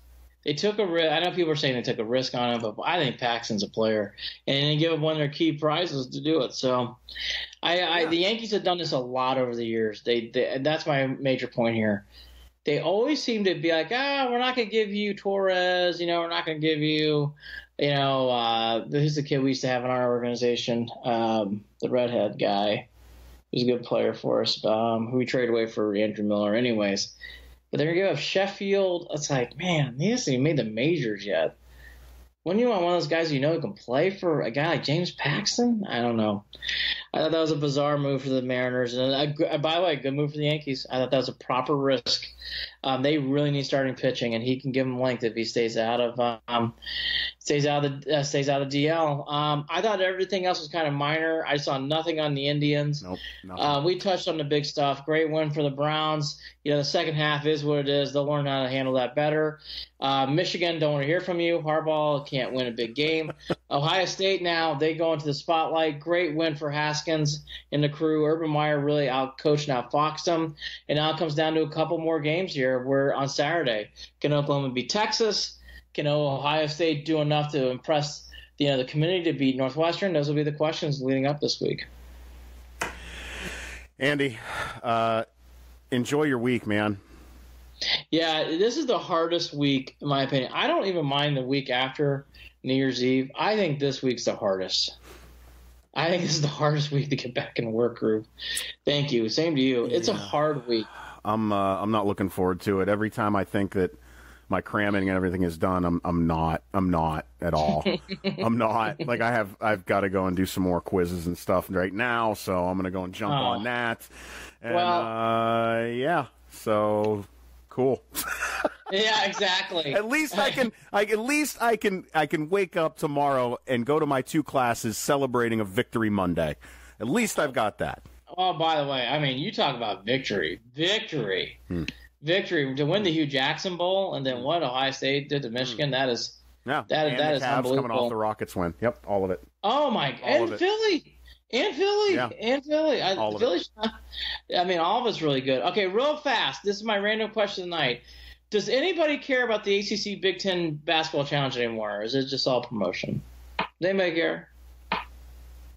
they took a risk. I know people are saying they took a risk on him, but I think Paxton's a player, and they give up one of their key prizes to do it. So, the Yankees have done this a lot over the years. And that's my major point here. They always seem to be like, we're not going to give you Torres. We're not going to give you, who's the kid we used to have in our organization, the redhead guy, who's a good player for us, who we traded away for Andrew Miller, anyways. But they're going to give up Sheffield. It's like, man, he hasn't even made the majors yet. Wouldn't you want one of those guys who can play for a guy like James Paxton? I don't know. I thought that was a bizarre move for the Mariners. And by the way, a good move for the Yankees. I thought that was a proper risk. They really need starting pitching, and he can give them length if he stays out of the DL. I thought everything else was kind of minor. I saw nothing on the Indians. Nope. Nothing. We touched on the big stuff. Great win for the Browns. The second half is what it is. They'll learn how to handle that better. Michigan, don't want to hear from you. Harbaugh can't win a big game. Ohio State now, they go into the spotlight. Great win for Haskins and the crew. Urban Meyer really outcoached and outfoxed them. And now it comes down to a couple more games here where on Saturday, can Oklahoma beat Texas? Can Ohio State do enough to impress the community to beat Northwestern? Those will be the questions leading up this week. Andy, enjoy your week, man. Yeah, this is the hardest week, in my opinion. I don't even mind the week after New Year's Eve. I think this week's the hardest. I think this is the hardest week to get back in the work group. Thank you. Same to you. It's a hard week. I'm not looking forward to it. Every time I think that my cramming and everything is done, I'm not at all. I'm not. Like I've got to go and do some more quizzes and stuff right now, so I'm going to go and jump on that. And yeah. So cool. Yeah, exactly. At least I can wake up tomorrow and go to my 2 classes celebrating a victory Monday. At least I've got that. Oh, by the way, I mean, you talk about victory to win the Hue Jackson Bowl, and then what Ohio State did to Michigan. That is Cavs unbelievable. Coming off the Rockets win. Yep, all of it. Oh my, and Philly. Yeah. All of it. I mean, all of it's really good. Okay, real fast. This is my random question tonight. Does anybody care about the ACC Big Ten Basketball Challenge anymore, or is it just all promotion? Does anybody care?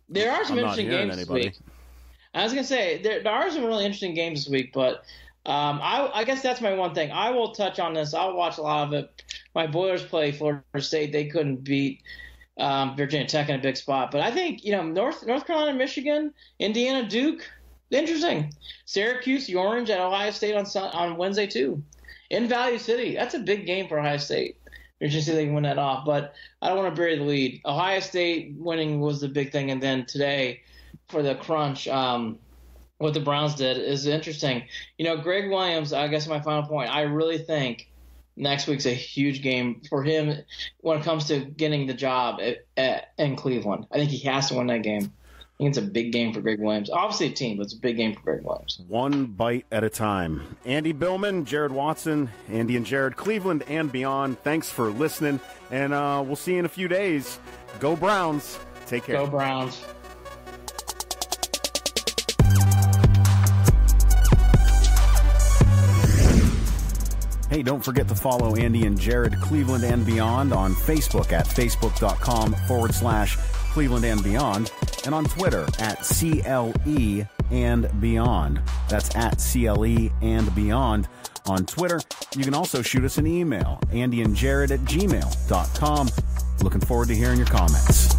There are some interesting games this week. I was going to say, there are some really interesting games this week, but I guess that's my one thing. I will touch on this. I'll watch a lot of it. My Boilers play Florida State. They couldn't beat Virginia Tech in a big spot. But I think, North Carolina, Michigan, Indiana, Duke, interesting. Syracuse, the Orange at Ohio State on Wednesday, too. In Valley City. That's a big game for Ohio State. Interesting they can win that off. But I don't want to bury the lead. Ohio State winning was the big thing. And then today, for the crunch, what the Browns did is interesting. Greg Williams, I guess my final point, I really think next week's a huge game for him when it comes to getting the job in Cleveland. I think he has to win that game. think it's a big game for Greg Williams. Obviously a team, but it's a big game for Greg Williams. One bite at a time. Andy Billman, Jared Watson, Andy and Jared, Cleveland and beyond. Thanks for listening, and we'll see you in a few days. Go Browns. Take care. Go Browns. Hey, don't forget to follow Andy and Jared, Cleveland and Beyond on Facebook at facebook.com/Cleveland and Beyond, and on Twitter at CLE and Beyond. That's at CLE and Beyond on Twitter. You can also shoot us an email, andyandjared@gmail.com. Looking forward to hearing your comments.